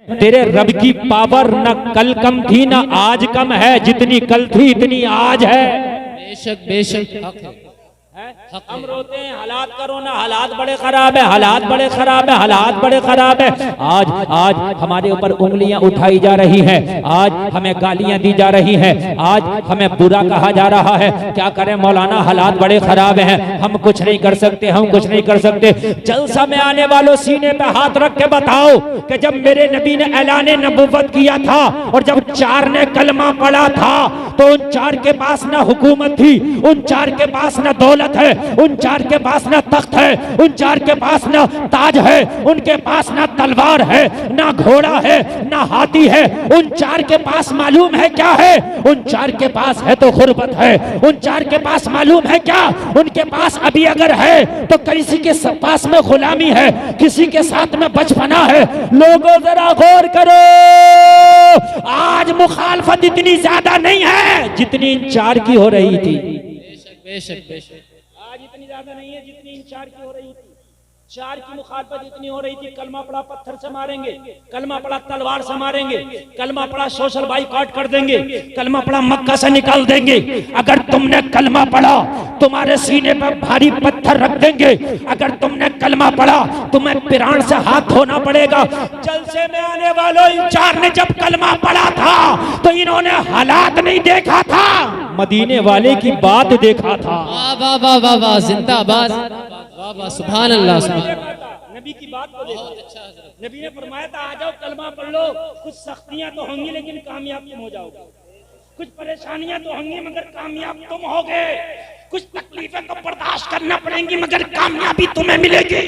तेरे रब की पावर न कल कम थी न आज कम है, जितनी कल थी इतनी आज है। बेशक बेशक हक है। हम रोते हैं हालात करो ना, हालात बड़े खराब है, हालात बड़े खराब है, हालात बड़े खराब है। आज आज हमारे ऊपर उंगलियां उठाई जा रही है, आज हमें गालियां दी जा रही है, आज हमें बुरा कहा जा रहा है। क्या करें मौलाना, हालात बड़े खराब हैं, हम कुछ नहीं कर सकते, हम कुछ नहीं कर सकते। जलसा में आने वालों सीने पे हाथ रख के बताओ कि जब मेरे नबी ने ऐलान नबुव्वत किया था और जब 4 ने कलमा पढ़ा था तो उन 4 के पास ना हुकूमत थी, उन 4 के पास ना दौलत है, उन 4 के पास ना तख्त है, उन 4 के पास ना ताज है, उनके पास ना तलवार है, ना घोड़ा है, ना हाथी है। उन 4 के पास मालूम है क्या है? उन 4 के पास है तो गुर्बत है। उन 4 के पास मालूम है क्या? उनके पास अभी अगर है तो किसी के पास में गुलामी है, किसी के साथ में बचपना है। लोगों जरा गौर करो, आज मुखालफत इतनी ज्यादा नहीं है जितनी इन 4 की हो रही थी। बेशक बेशक बेशक आज इतनी ज्यादा नहीं है जितनी इन 4 की हो रही थी। 4 की मुखालफत इतनी हो रही थी, कलमा पड़ा पत्थर से मारेंगे, कलमा पड़ा तलवार से मारेंगे, कलमा पड़ा सोशल बाइकआउट कर देंगे, कलमा पड़ा मक्का से निकाल देंगे। अगर तुमने कलमा पढ़ा तुम्हारे सीने पर भारी पत्थर रख देंगे। अगर तुमने कलमा पढ़ा तुम्हें पिरान से हाथ धोना पड़ेगा। जलसे में आने वालों इन 4 ने जब कलमा पढ़ा था तो इन्होंने हालात नहीं देखा था, मदीने वाले की बात देखा था। वाह वाह वाह वाह वाह, जिंदाबाद, वाह वाह, सुभान अल्लाह सुभान। नबी की बात को देखो। नबी ने फरमाया था आ जाओ कलमा पढ़ लो, कुछ सख्तियां तो होंगी लेकिन कामयाब तुम हो जाओगे, कुछ परेशानियां तो होंगी मगर कामयाब तुम होगे, कुछ तकलीफें तो बर्दाश्त करना पड़ेंगी मगर कामयाबी तुम्हें मिलेगी।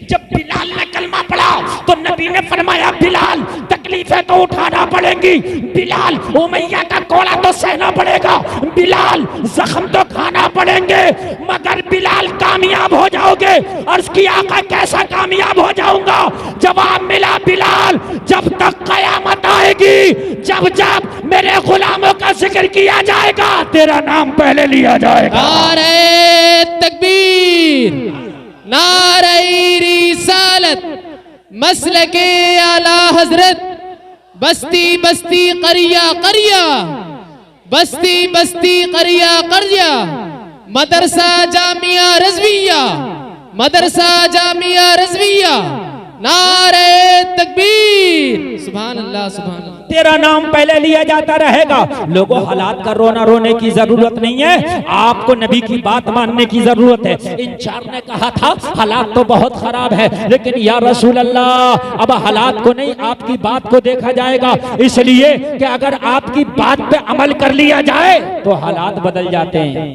जब बिलाल ने कलमा पढ़ा तो नबी ने फरमाया बिलाल तकलीफें तो उठाना पड़ेंगी, बिलाल उमैया का कोड़ा तो सहना पड़ेगा, बिलाल जख्म तो खाना पड़ेंगे मगर बिलाल कामयाब हो जाओगे। अर्ज किया आका कैसा कामयाब हो जाऊंगा? जवाब मिला बिलाल जब तक कयामत आएगी, जब जब मेरे गुलामों का जिक्र किया जाएगा तेरा नाम पहले लिया जाएगा। नारे तकबीर, नारे रिसालत, मसलके आला हजरत, बस्ती बस्ती करिया करिया, बस्ती बस्ती करिया करिया, मदरसा जामिया रज़विया, मदरसा जामिया रज़विया, नारे तकबीर, सुभान अल्लाह सुभान अल्लाह। तेरा नाम पहले लिया जाता रहेगा। लोगों हालात का रोना रोने की जरूरत नहीं है, आपको नबी की बात मानने की जरूरत है। इन 4 ने कहा था हालात तो बहुत खराब है लेकिन या रसूल अल्लाह अब हालात को नहीं आपकी बात को देखा जाएगा, इसलिए कि अगर आपकी बात पे अमल कर लिया जाए तो हालात बदल जाते हैं।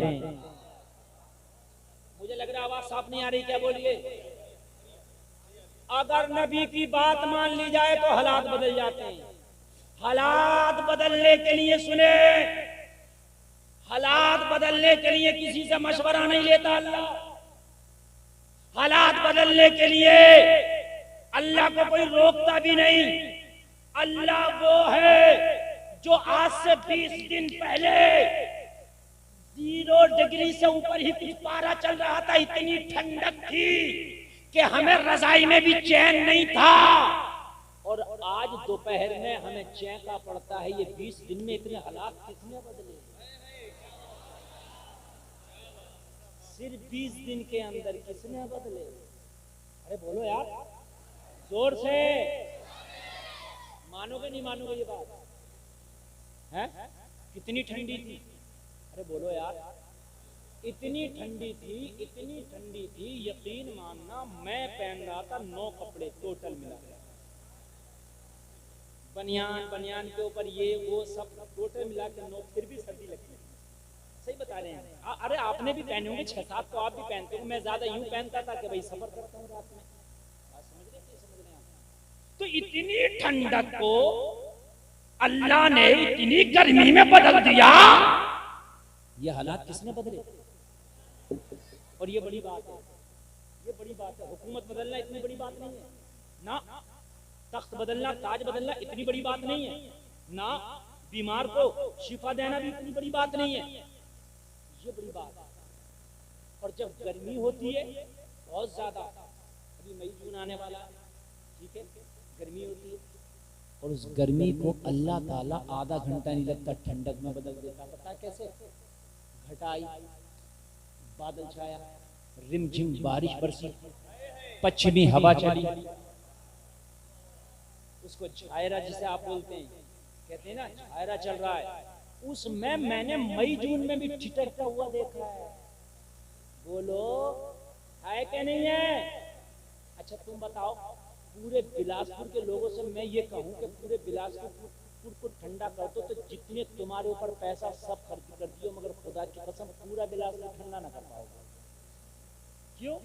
मुझे लग रहा आवाज साफ नहीं आ रही, क्या बोलिए? अगर नबी की बात मान ली जाए तो हालात बदल जाते हैं। हालात बदलने के लिए सुने, हालात बदलने के लिए किसी से मशवरा नहीं लेता अल्लाह। हालात बदलने के लिए अल्लाह को कोई रोकता भी नहीं। अल्लाह वो है जो आज से 20 दिन पहले 0 डिग्री से ऊपर ही कुछ पारा चल रहा था, इतनी ठंडक थी कि हमें रजाई में भी चैन नहीं था, और आज दोपहर में हमें चैन का पड़ता है। ये 20 दिन में इतने हालात किसने बदले? सिर्फ 20 दिन के अंदर किसने बदले? अरे बोलो यार जोर से, मानोगे नहीं मानोगे ये बात है? कितनी ठंडी थी? अरे बोलो यार, इतनी ठंडी थी, इतनी ठंडी थी, यकीन मानना मैं पहन रहा था 9 कपड़े टोटल मिला, बनियान के ऊपर ये वो सब टोटल मिला के 9, फिर भी सर्दी लगती है। सही बता रहे हैं। अरे आपने भी पहने होंगे 6-7 तो आप भी पहनते हो, मैं ज्यादा यूं पहनता था कि भाई सफर करता हूँ रात में। समझ रहे हैं? तो इतनी ठंडक को अल्लाह ने इतनी गर्मी में बदल दिया। ये हालात किसने बदले? और ये बड़ी बात है, ये बड़ी बात है। हुकूमत बदलना इतनी बड़ी बात नहीं है ना, तख्त बदलना, ताज बदलना इतनी बड़ी बात नहीं है ना, बीमार को शिफा देना भी इतनी बड़ी बात नहीं है, ये बड़ी बात है। और जब गर्मी होती है बहुत ज्यादा, अभी मई जून आने वाला, ठीक है, गर्मी होती है, और उस गर्मी को अल्लाह ताला आधा घंटा नहीं लगता ठंडक में बदल देता। पता कैसे? घटा आई, बादल छाया, रिमझिम बारिश बरसी, पश्चिमी हवा चली, उसको छायरा जिसे आप बोलते हैं, कहते हैं ना छायरा चल रहा है, उसमें मैंने मई जून में भी ठिठकता हुआ देखा है। बोलो है कि नहीं है? अच्छा तुम बताओ, पूरे बिलासपुर के लोगों से मैं ये कहूं कि पूरे बिलासपुर को ठंडा कर दो तो जितने तुम्हारे ऊपर पैसा सब खर्च कर दियो, मगर खुदा की कसम पूरा बिलासपुर ठंडा ना कर पाओगे। क्यों?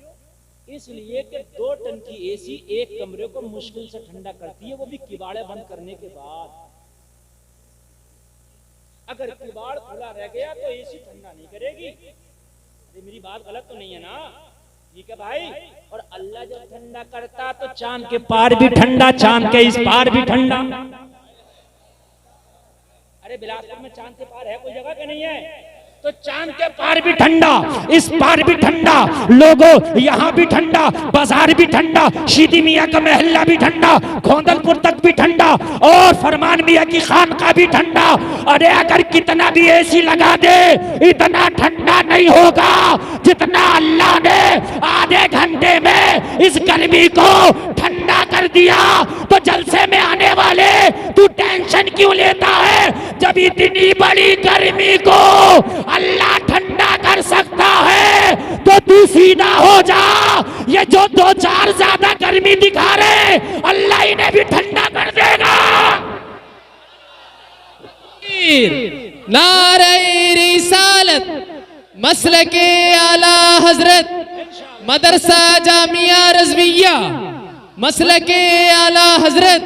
इसलिए कि 2 टन की एसी एक कमरे को मुश्किल से ठंडा करती है, वो भी किवाड़े बंद करने के बाद। अगर किवाड़ खुला रह गया तो एसी ठंडा नहीं करेगी। अरे मेरी बात गलत तो नहीं है ना? ठीक है भाई। और अल्लाह जब ठंडा करता तो चांद के पार भी ठंडा, चांद के इस पार भी ठंडा। अरे बिलासपुर में चांद के पार है कोई जगह के नहीं है? तो चांद के पार भी ठंडा, इस पार भी ठंडा, लोगों यहाँ भी ठंडा, बाजार भी ठंडा, शीदी मियाँ का महल्ला भी ठंडा, खोंदलपुर तक भी ठंडा, और फरमान मियाँ की खानका भी ठंडा। अरे अगर कितना भी एसी लगा दे इतना ठंडा नहीं होगा जितना अल्लाह ने आधे घंटे में इस गर्मी को ठंडा कर दिया। तो जलसे में आने वाले तू टेंशन क्यों लेता है? जब इतनी बड़ी गर्मी को अल्लाह ठंडा कर सकता है तो तू सीधा हो जा। ये जो 2-4 ज्यादा गर्मी दिखा रहे अल्लाह इन्हें भी ठंडा कर देगा। नारे रिसालत मसलके आला हजरत मदरसा जामिया रज़विया मसलके आला हजरत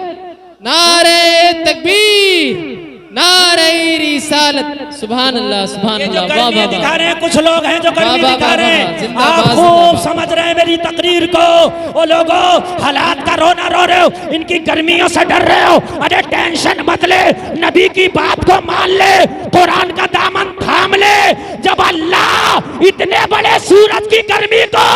नारे तकबीर नारे रिसालत। सुभान अल्लाह सुभान अल्लाह। वाह वाह दिखा रहे हैं कुछ लोग हैं जो गर्मी दिखा रहे हैं। आप खूब समझ रहे हैं मेरी तकरीर को। ओ लोगों, हालात का रोना रो रहे हो, इनकी गर्मियों से डर रहे हो। अरे टेंशन मत ले, नबी की बात को मान ले, कुरान का दामन थाम ले। जब अल्लाह इतने बड़े सूरज की गर्मी को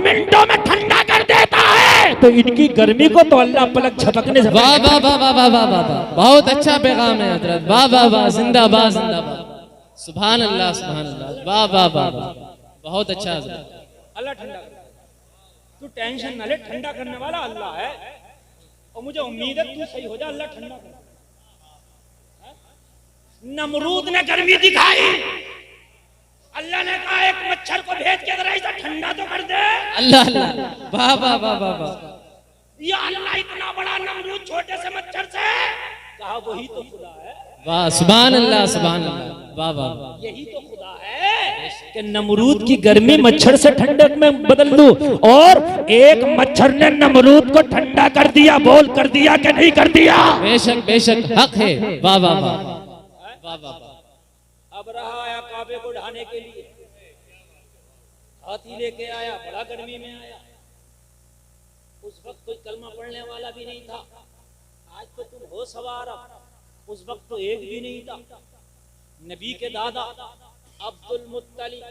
मिनटों में ठंडा कर देता है तो इनकी गर्मी को तो अल्लाह पलक झपकने से। वाह वाह वाह वाह वाह वाह वाह, बहुत अच्छा पैगाम है हजरत। वाह वाह वाह, जिंदाबाद जिंदाबाद। सुभान अल्लाह सुभान अल्लाह। वाह वाह वाह वाह, बहुत अच्छा हजरत। अल्लाह ठंडा कर, तू टेंशन ना ले, ठंडा करने वाला अल्लाह है। और मुझे उम्मीद है तू सही हो जा, अल्लाह ठंडा कर। नमरूद ने गर्मी दिखाई, अल्लाह ने कहा एक मच्छर को भेज के जरा इसे ठंडा तो कर दे। अल्लाह अल्लाह, वाह वाह वाह वाह वाह। या अल्लाह इतना बड़ा नमरूद छोटे से मच्छर से कहा वही तो खुदा है। वाह सुभान अल्लाह सुभान अल्लाह। वाह वाह, यही तो खुदा है कि नमरूद की गर्मी मच्छर से ठंडक में बदल दूं। और एक मच्छर ने नमरूद को ठंडा कर दिया। बोल कर दिया कि नहीं कर दिया? बेशक हक है। वाह वाह वाह वाह वाह। अब रहा आया काबे को ढाने के लिए, हाथी लेके आया, बड़ा गर्मी में आया। उस वक्त कोई कलमा पढ़ने वाला भी नहीं था। आज तो तुम हो सवार, उस वक्त तो एक भी नहीं था। नबी के दादा अब्दुल मुत्तलिब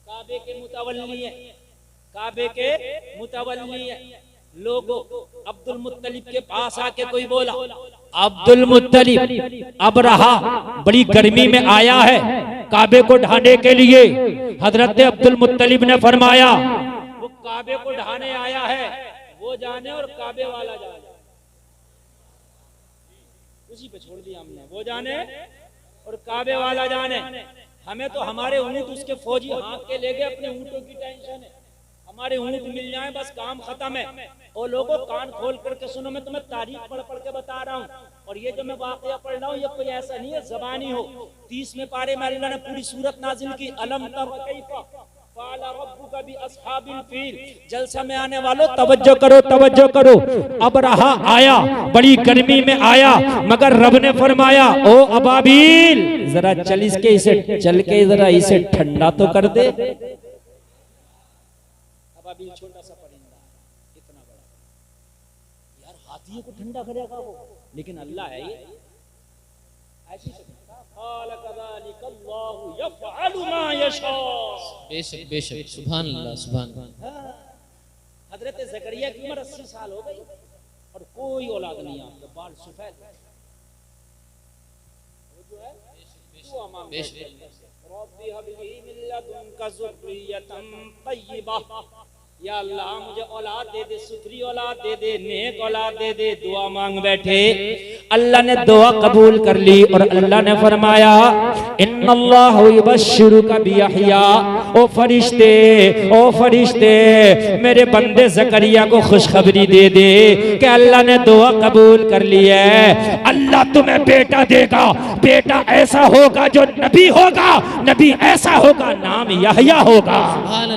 काबे के मुतवल्ली है, काबे के मुतवल्ली है। लोगों अब्दुल मुत्तलिब के पास आके कोई बोला, अब्दुल मुत्तलिब अब रहा बड़ी गर्मी में आया है काबे को ढाने के लिए। हजरत अब्दुल मुत्तलिब ने फरमाया वो काबे को ढाने आया है, वो जाने और काबे वाला जाने। उसी पे छोड़ दिया हमने, वो जाने और काबे वाला जाने। हमें तो हमारे ऊंट उसके फौजी हाँक के ले गए, अपने ऊंटों की टेंशन है। हमारे ऊंट मिल जाए बस काम खत्म है। और लोगों कान खोल करके सुनो, मैं तुम्हें तारीख पढ़ पढ़ के बता रहा हूँ। और ये जो मैं वाकया पढ़ रहा हूँ ये कोई ऐसा नहीं है ज़बानी हो। 30वें पारे में अल्लाह ने पूरी सूरत नाजिल की, अलम तरा कैफा फ़अला रब्बुका बिअस्हाबिल फील। जलसा में आने वालों तवज्जो करो, तवज्जो करो। अब रहा आया, बड़ी गर्मी में आया, मगर रब ने फरमाया ओ अबाबील जरा चल के जरा इसे ठंडा तो कर दे। अबाबील छोटा सा परिंदा, इतना बड़ा यार, हाथियों को ठंडा करेगा वो, लेकिन अल्लाह है ये ऐसी बेशक बेशक। सुभान अल्लाह सुभान अल्लाह। हजरत ज़करिया की उम्र 80 साल हो गई और कोई औलाद नहीं आपके, बाल सफेद जो है दुआ मांग रब्बी हबली मिन लदुनका ज़ुर्रियतन तय्यिबा, या अल्लाह मुझे औलाद दे दे, सुथरी औलाद दे दे, नेक औलाद दे दे। दुआ मांग बैठे, अल्लाह ने दुआ कबूल कर ली और अल्लाह ने फरमाया इन्नल्लाहु युबश्शिरुका बियहया, ओ फरिश्ते मेरे बंदे ज़करिया को खुशखबरी दे दे कि अल्लाह ने दुआ कबूल कर ली है, अल्लाह तुम्हें बेटा देगा, बेटा ऐसा होगा जो नबी होगा, नबी ऐसा होगा, नाम यहया होगा। सुभान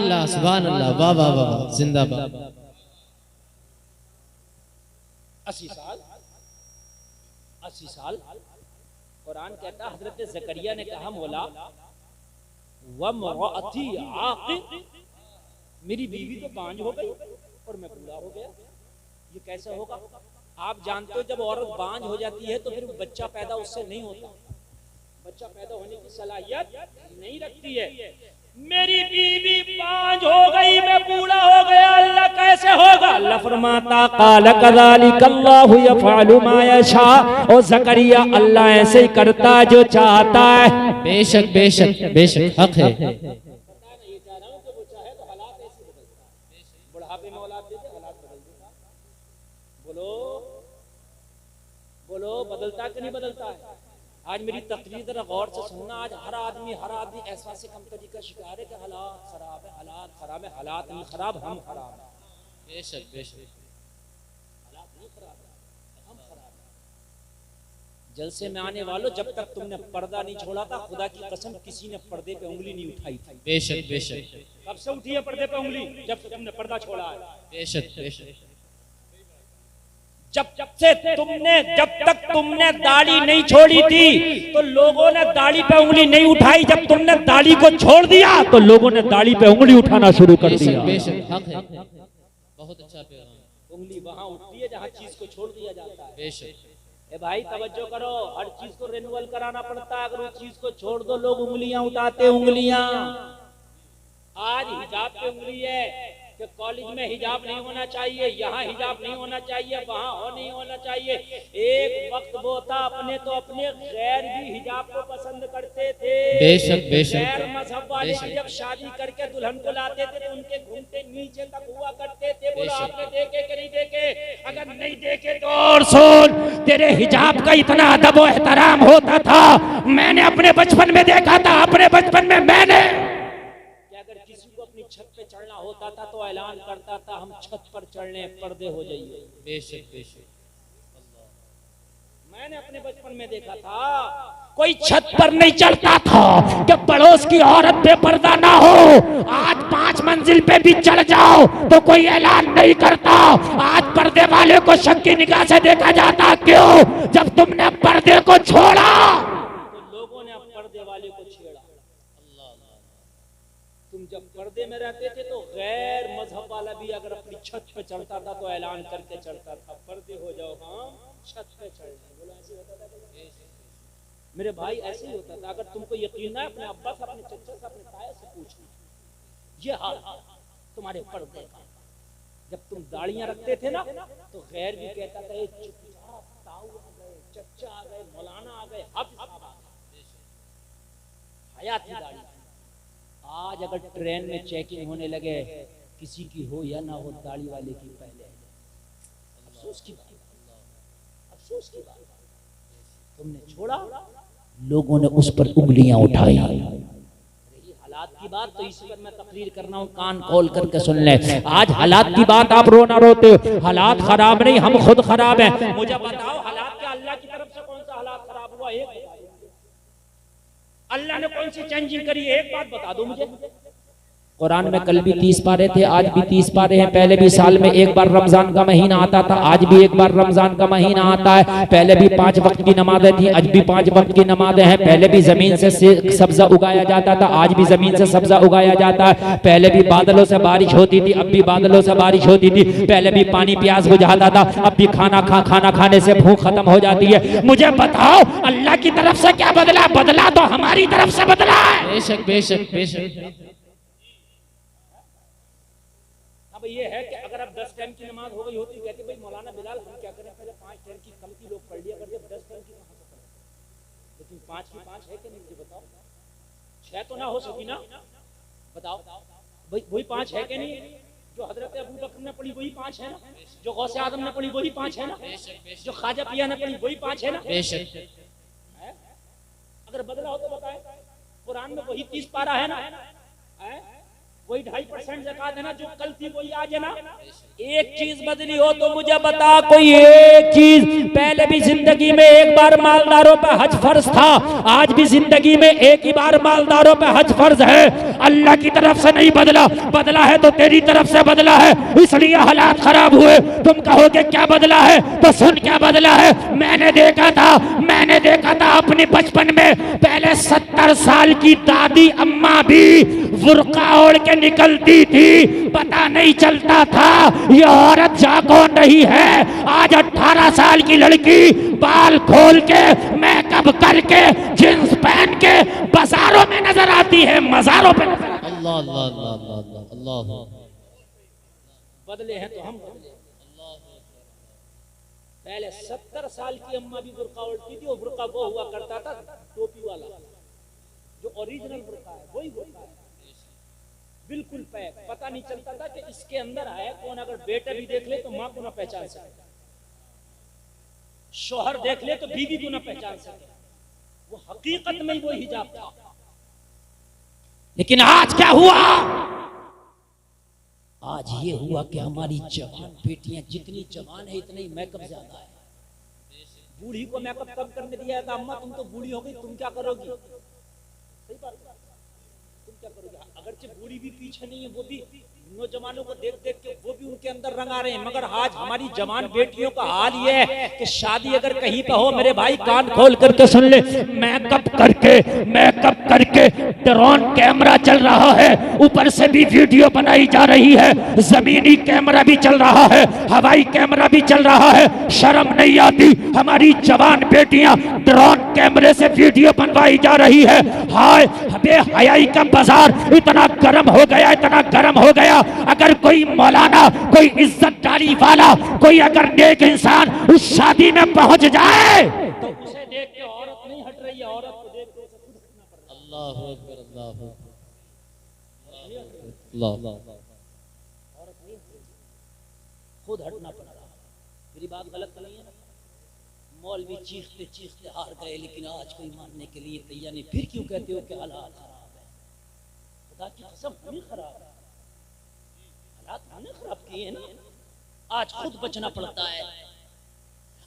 अल्लाह, वाह वाह वाह, जिंदाबाद। 80 साल कुरान कहता, हजरत ज़करिया ने कहा मौला वमरअती आक़िर, मेरी बीवी तो बांझ हो गई और मैं बूढ़ा हो गया, ये कैसे होगा? आप जानते हो जब औरत बांझ हो जाती है तो फिर बच्चा पैदा उससे नहीं होता, बच्चा पैदा होने की सलाहियत नहीं रखती है। मेरी बीवी बांझ हो गई, मैं बूढ़ा हो गया, अल्लाह कैसे होगा? अल्लाह फरमाता क़ाल कज़ालिक अल्लाहु यफ़अलु मा यशा, ओ ज़करिया अल्लाह ऐसे ही करता जो चाहता है। बेशक बेशक बेशक हक है। बुढ़ापे में औलाद दे दे, हालात बदल देगा। बोलो बोलो, बदलता कि नहीं बदलता है? आज मेरी तकरीर जरा गौर से सुनना, आज हर आदमी ऐसा से कम तरीका शिकार है कि हालात खराब है, हालात खराब है, हालात नहीं खराब, हम खराब है। बेशक बेशक, हालात नहीं खराब है, हम खराब है। जलसे में आने वालों, जब तक तुमने पर्दा नहीं छोड़ा था, खुदा की कसम किसी ने पर्दे पे उंगली नहीं उठाई थी। बेशक बेशक, कब से उठी है पर्दे पे उंगली? जब तुमने पर्दा छोड़ा है। बेशक बेशक, जब तक तुमने दाढ़ी नहीं छोड़ी थी तो लोगों ने दाढ़ी पे उंगली नहीं उठाई, जब तुमने दाढ़ी को छोड़ दिया तो लोगों ने दाढ़ी पे उंगली उठाना शुरू कर दिया। बेशक हक है, बहुत अच्छा पैगाम। उंगली वहां उठती है जहां चीज को छोड़ दिया जाता है। बेशक। ए भाई तवज्जो करो, हर चीज को रिन्यूअल कराना पड़ता है, अगर उस चीज को छोड़ दो लोग उंगलियां उठाते, उंगलियां। आज हिजाब पे उंगली है कि कॉलेज में हिजाब नहीं होना चाहिए, यहाँ हिजाब नहीं होना चाहिए, वहाँ हो नहीं होना चाहिए। एक वक्त वो था अपने तो अपने गैर भी हिजाब को पसंद करते थे। बेशक बेशक, गैर मजहब वाले भी जब शादी करके दुल्हन को लाते थे तो उनके घूमते नीचे तक हुआ करते थे। बोलो आपने देखे कि नहीं देखे? अगर नहीं देखे तो और सुन, तेरे हिजाब का इतना अदब और एहतराम होता था, मैंने अपने बचपन में देखा था। अपने बचपन में मैंने छत पे चढ़ना होता था तो ऐलान करता था हम छत पर चढ़ने, पर्दे हो जाइए। बेशक बेशक, मैंने अपने बचपन में देखा था कोई छत पर नहीं चढ़ता था कि पड़ोस की औरत पे पर्दा ना हो। आज 5 मंजिल पे भी चढ़ जाओ तो कोई ऐलान नहीं करता। आज पर्दे वाले को शक की निगाह से देखा जाता। क्यों? जब तुमने पर्दे को छोड़ा तो लोगों ने अब पर्दे वाले को छेड़ा। तुम जब पर्दे में रहते थे तो गैर मजहब वाला भी अगर अपनी छत पे चढ़ता था तो ऐलान करके चढ़ता था, पर्दे हो जाओ, हम छत पे चढ़ रहे। बोला ऐसे होता था मेरे भाई, ऐसे ही होता था। अगर तुमको यकीन है अपने अब्बा से, अपने चचा से, अपने ताया से पूछना, ये हाल तुम्हारे पर्दे का। जब तुम दाढ़ियां रखते थे ना तो गैर भी कहता था चुपचाप, ताऊ आ गए, चचा आ गए, मौलाना आ गए, हयात की दाढ़ी। आज अगर ट्रेन में चेकिंग होने लगे, किसी की हो या ना हो, दाढ़ी वाले की पहले। अफसोस की बात, अफसोस की बात, तुमने छोड़ा, लोगों ने उस पर उंगलियां उठाई। रही हालात की बात तो इस पर मैं तकरीर करना हूं, कान खोल करके सुन ले। आज हालात की बात आप रोना रोते हो, हालात खराब नहीं, हम खुद खराब हैं। मुझे बताओ हालात क्या अल्लाह की तरफ से कौन सा हालात खराब हुआ? एक अल्लाह ने कौन सी चेंजिंग करी? एक बात बता दो मुझे। कुरान में कल भी 30 पारे थे, आज भी 30 पारे हैं। पहले भी साल में एक बार रमजान का महीना आता था, आज भी एक बार रमजान का महीना आता है। पहले भी 5 वक्त की नमाजें थी, आज भी 5 वक्त की नमाजें हैं। पहले भी जमीन से सब्जा उगाया जाता था, आज भी जमीन से सब्जा उगाया जाता है। पहले भी बादलों से बारिश होती थी, अब भी बादलों से बारिश होती थी। पहले भी पानी प्यास बुझाता था, अब भी खाना खाने से भूख खत्म हो जाती है। मुझे बताओ अल्लाह की तरफ से क्या बदला? बदला तो हमारी तरफ से बदला है। बेशक बेशक बेशक। अब ये है कि अगर अब 10 टाइम की नमाज हो गई होती, कहते भाई मौलाना बिलाल हम क्या 5 की 5 है कि नहीं मुझे बताओ। 6 तो ना हो सकी ना, बताओ भाई वही 5 है कि नहीं? जो हजरत अबू बकर ने पढ़ी वही 5 है ना, जो गौसे आजम ने पढ़ी वही 5 है ना, जो ख्वाजा पिया ने पढ़ी वही 5 है ना। बेशक अगर बदला हो तो बताए। कुरान में वही 30 पारा है ना, वही 2.5% ज़कात है ना, जो कल थी वही आज है ना। एक चीज बदली हो तो मुझे बता, कोई एक चीज। पहले भी जिंदगी में एक बार मालदारों पे हज फर्ज था, आज भी जिंदगी में एक ही बार मालदारों पे हज फर्ज है। अल्लाह की तरफ से नहीं बदला, बदला है तो तेरी तरफ से बदला है, इसलिए हालात खराब हुए। तुम कहोगे क्या बदला है, तो सुन क्या बदला है। मैंने देखा था अपने बचपन में, पहले 70 साल की दादी अम्मा भी बुर्का ओढ़ के निकलती थी, पता नहीं चलता था ये औरत जा कौन रही है। आज 18 साल की लड़की बाल खोल के, मेकअप करके, जींस पहन के बाजारों में नजर आती है, मजारों पे नजर आती है। अल्लाह अल्लाह अल्लाह अल्लाह अल्लाह। बदले हैं तो हम बदले। पहले 70 साल की अम्मा भी बुर्का ओढ़ती थी, और बुर्का वो हुआ करता था टोपी वाला, जो ओरिजिनल बुर्का है वही बुर्का है, बिल्कुल पैक, पता नहीं चलता था कि इसके अंदर है कौन। अगर बेटा भी देख ले तो मां को ना पहचान सके, शोहर देख ले तो बीवी को ना पहचान सके, वो हकीकत में ही वो हिजाब था। लेकिन आज क्या हुआ? आज ये हुआ कि हमारी जवान बेटियां जितनी जवान है इतना ही मेकअप ज्यादा है। बूढ़ी को मेकअप कम करने दिया था, अम्मा तुम तो बूढ़ी हो गई, तुम क्या करोगी? सही बात, तुम क्या करोगे? अगरचे बूढ़ी भी पीछे नहीं है, वो भी नौजवानों को देख देख के वो भी उनके अंदर रंग आ रहे हैं। मगर आज हमारी जवान बेटियों का हाल ये है कि शादी अगर कहीं पे हो, मेरे भाई कान खोल करके सुन ले, मेकअप करके ड्रोन कैमरा चल रहा है, ऊपर से भी वीडियो बनाई जा रही है, जमीनी कैमरा भी चल रहा है, हवाई कैमरा भी चल रहा है। शर्म नहीं आती? हमारी जवान बेटियां ड्रोन कैमरे से वीडियो बनवाई जा रही है। हाय बेहयाई का बाजार इतना गर्म हो गया, इतना गर्म हो गया। अगर कोई मौलाना, कोई इज्जतदारी वाला, कोई अगर नेक इंसान उस शादी में पहुंच जाए तो उसे देख के औरत नहीं हट रही है, औरत को देख के उसे खुद हटना पड़ रहा है। अल्लाहु अकबर अल्लाहु अल्लाह। औरत नहीं हट रही, खुद हटना पड़ रहा है। मेरी बात गलत तो नहीं है? मौलवी चीखते चीखते हार गए, लेकिन आज कोई मानने के लिए तैयार नहीं। फिर क्यों कहते हो कि हालात खराब है? खुदा की कसम हमें खराब है, हालात हमने खराब किए हैं ना। आज खुद बचना पड़ता है,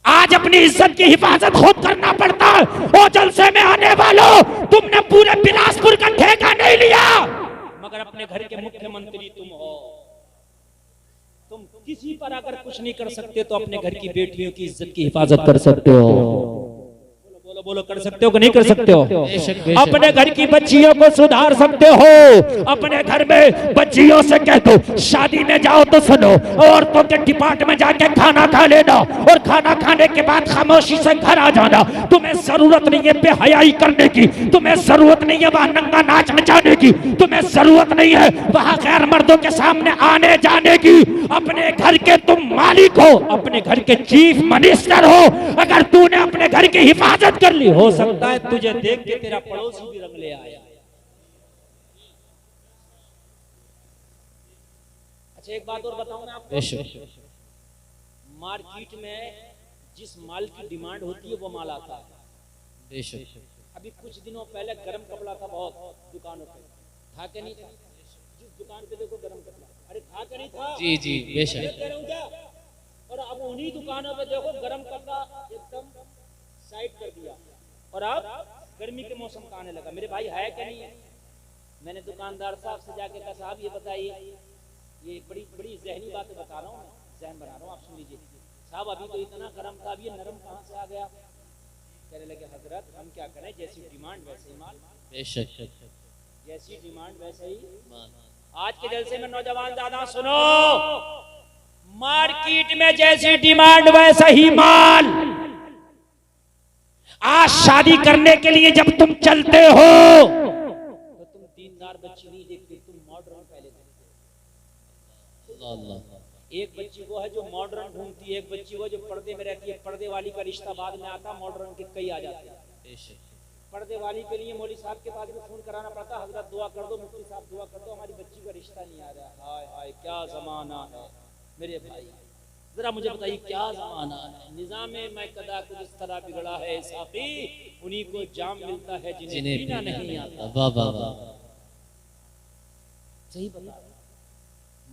आज अपनी इज्जत की हिफाजत खुद करना पड़ता है। ओ जलसे में आने वालों, तुमने पूरे बिलासपुर का ठेका नहीं लिया, मगर अपने घर के मुख्यमंत्री तुम हो। तुम किसी पर अगर कुछ नहीं कर सकते तो अपने घर की बेटियों की इज्जत की हिफाजत कर सकते हो। बोलो बोलो, कर सकते हो कि नहीं कर सकते हो? अपने घर की बच्चियों को सुधार सकते हो। अपने घर में बच्चियों से कह दो शादी में जाओ तो सुनो, औरतों के डिपार्टमेंट में जाके खाना खा लेना, और खाना खाने के बाद खामोशी से घर आ जाना। तुम्हें जरूरत नहीं है बेहयाई करने की, तुम्हें जरूरत नहीं है वहां नंगा नाच नचाने की, तुम्हें जरूरत नहीं है वहां गैर मर्दों के सामने आने जाने की। अपने घर के तुम मालिक हो, अपने घर के चीफ मिनिस्टर हो। अगर तूने अपने घर की हिफाजत कर ली, हो सकता है तुझे देख के तेरा पड़ोसी भी रंग ले आया। अच्छा एक बात और बताऊं मैं आपको, मार्केट में जिस माल की डिमांड होती है वो माल आता है। अभी कुछ दिनों पहले गर्म कपड़ा था बहुत दुकानों पे, था कि नहीं था? जिस दुकान पे देखो गर्म कपड़ा, अरे था कि नहीं था? जी जी बेशक। और अब उन्हीं दुकानों पे देखो गर्म कपड़ा एकदम साइड कर दिया, और अब गर्मी के मौसम का आने लगा। मेरे भाई है क्या नहीं है? मैंने दुकानदार साहब से जाके कहा साहब ये बताइए, ये बड़ी बड़ी जहनी बातें बता रहा हूँ, जहन बना रहा हूँ, आप सुन लीजिए। साहब अभी तो इतना गर्म था, अब ये नरम कहाँ से आ गया? कहने लगे हजरत हम क्या करें, जैसी डिमांड वैसे ही माल। बेशक, जैसी डिमांड वैसे ही आज के जलसे में नौजवान दादा सुनो, मार्केट में जैसी डिमांड वैसा ही माल। आज शादी करने के लिए जब तुम चलते हो तो तुम दीनदार बच्ची नहीं देखते, तुम मॉडर्न पहले देखते। एक बच्ची वो है जो मॉडर्न ढूंढती है, एक बच्ची वो जो पर्दे में रहती है। पर्दे वाली का रिश्ता बाद में आता, मॉडर्न के कई आ जाते हैं। पर्दे वाली के लिए मौली साहब के पास भी फोन कराना पड़ता, हजरत दुआ कर दो, मुफ्ती साहब दुआ कर दो, हमारी बच्ची का रिश्ता नहीं आ रहा। हाय हाय क्या जमाना है मेरे भाई, जरा मुझे बताइए क्या जमाना है। निजाम मैं कदा कुछ इस तरह बिगड़ा है साफी, उन्हीं को जाम मिलता है जिन्हें पीना नहीं आता। वाह वाह वाह, सही बता,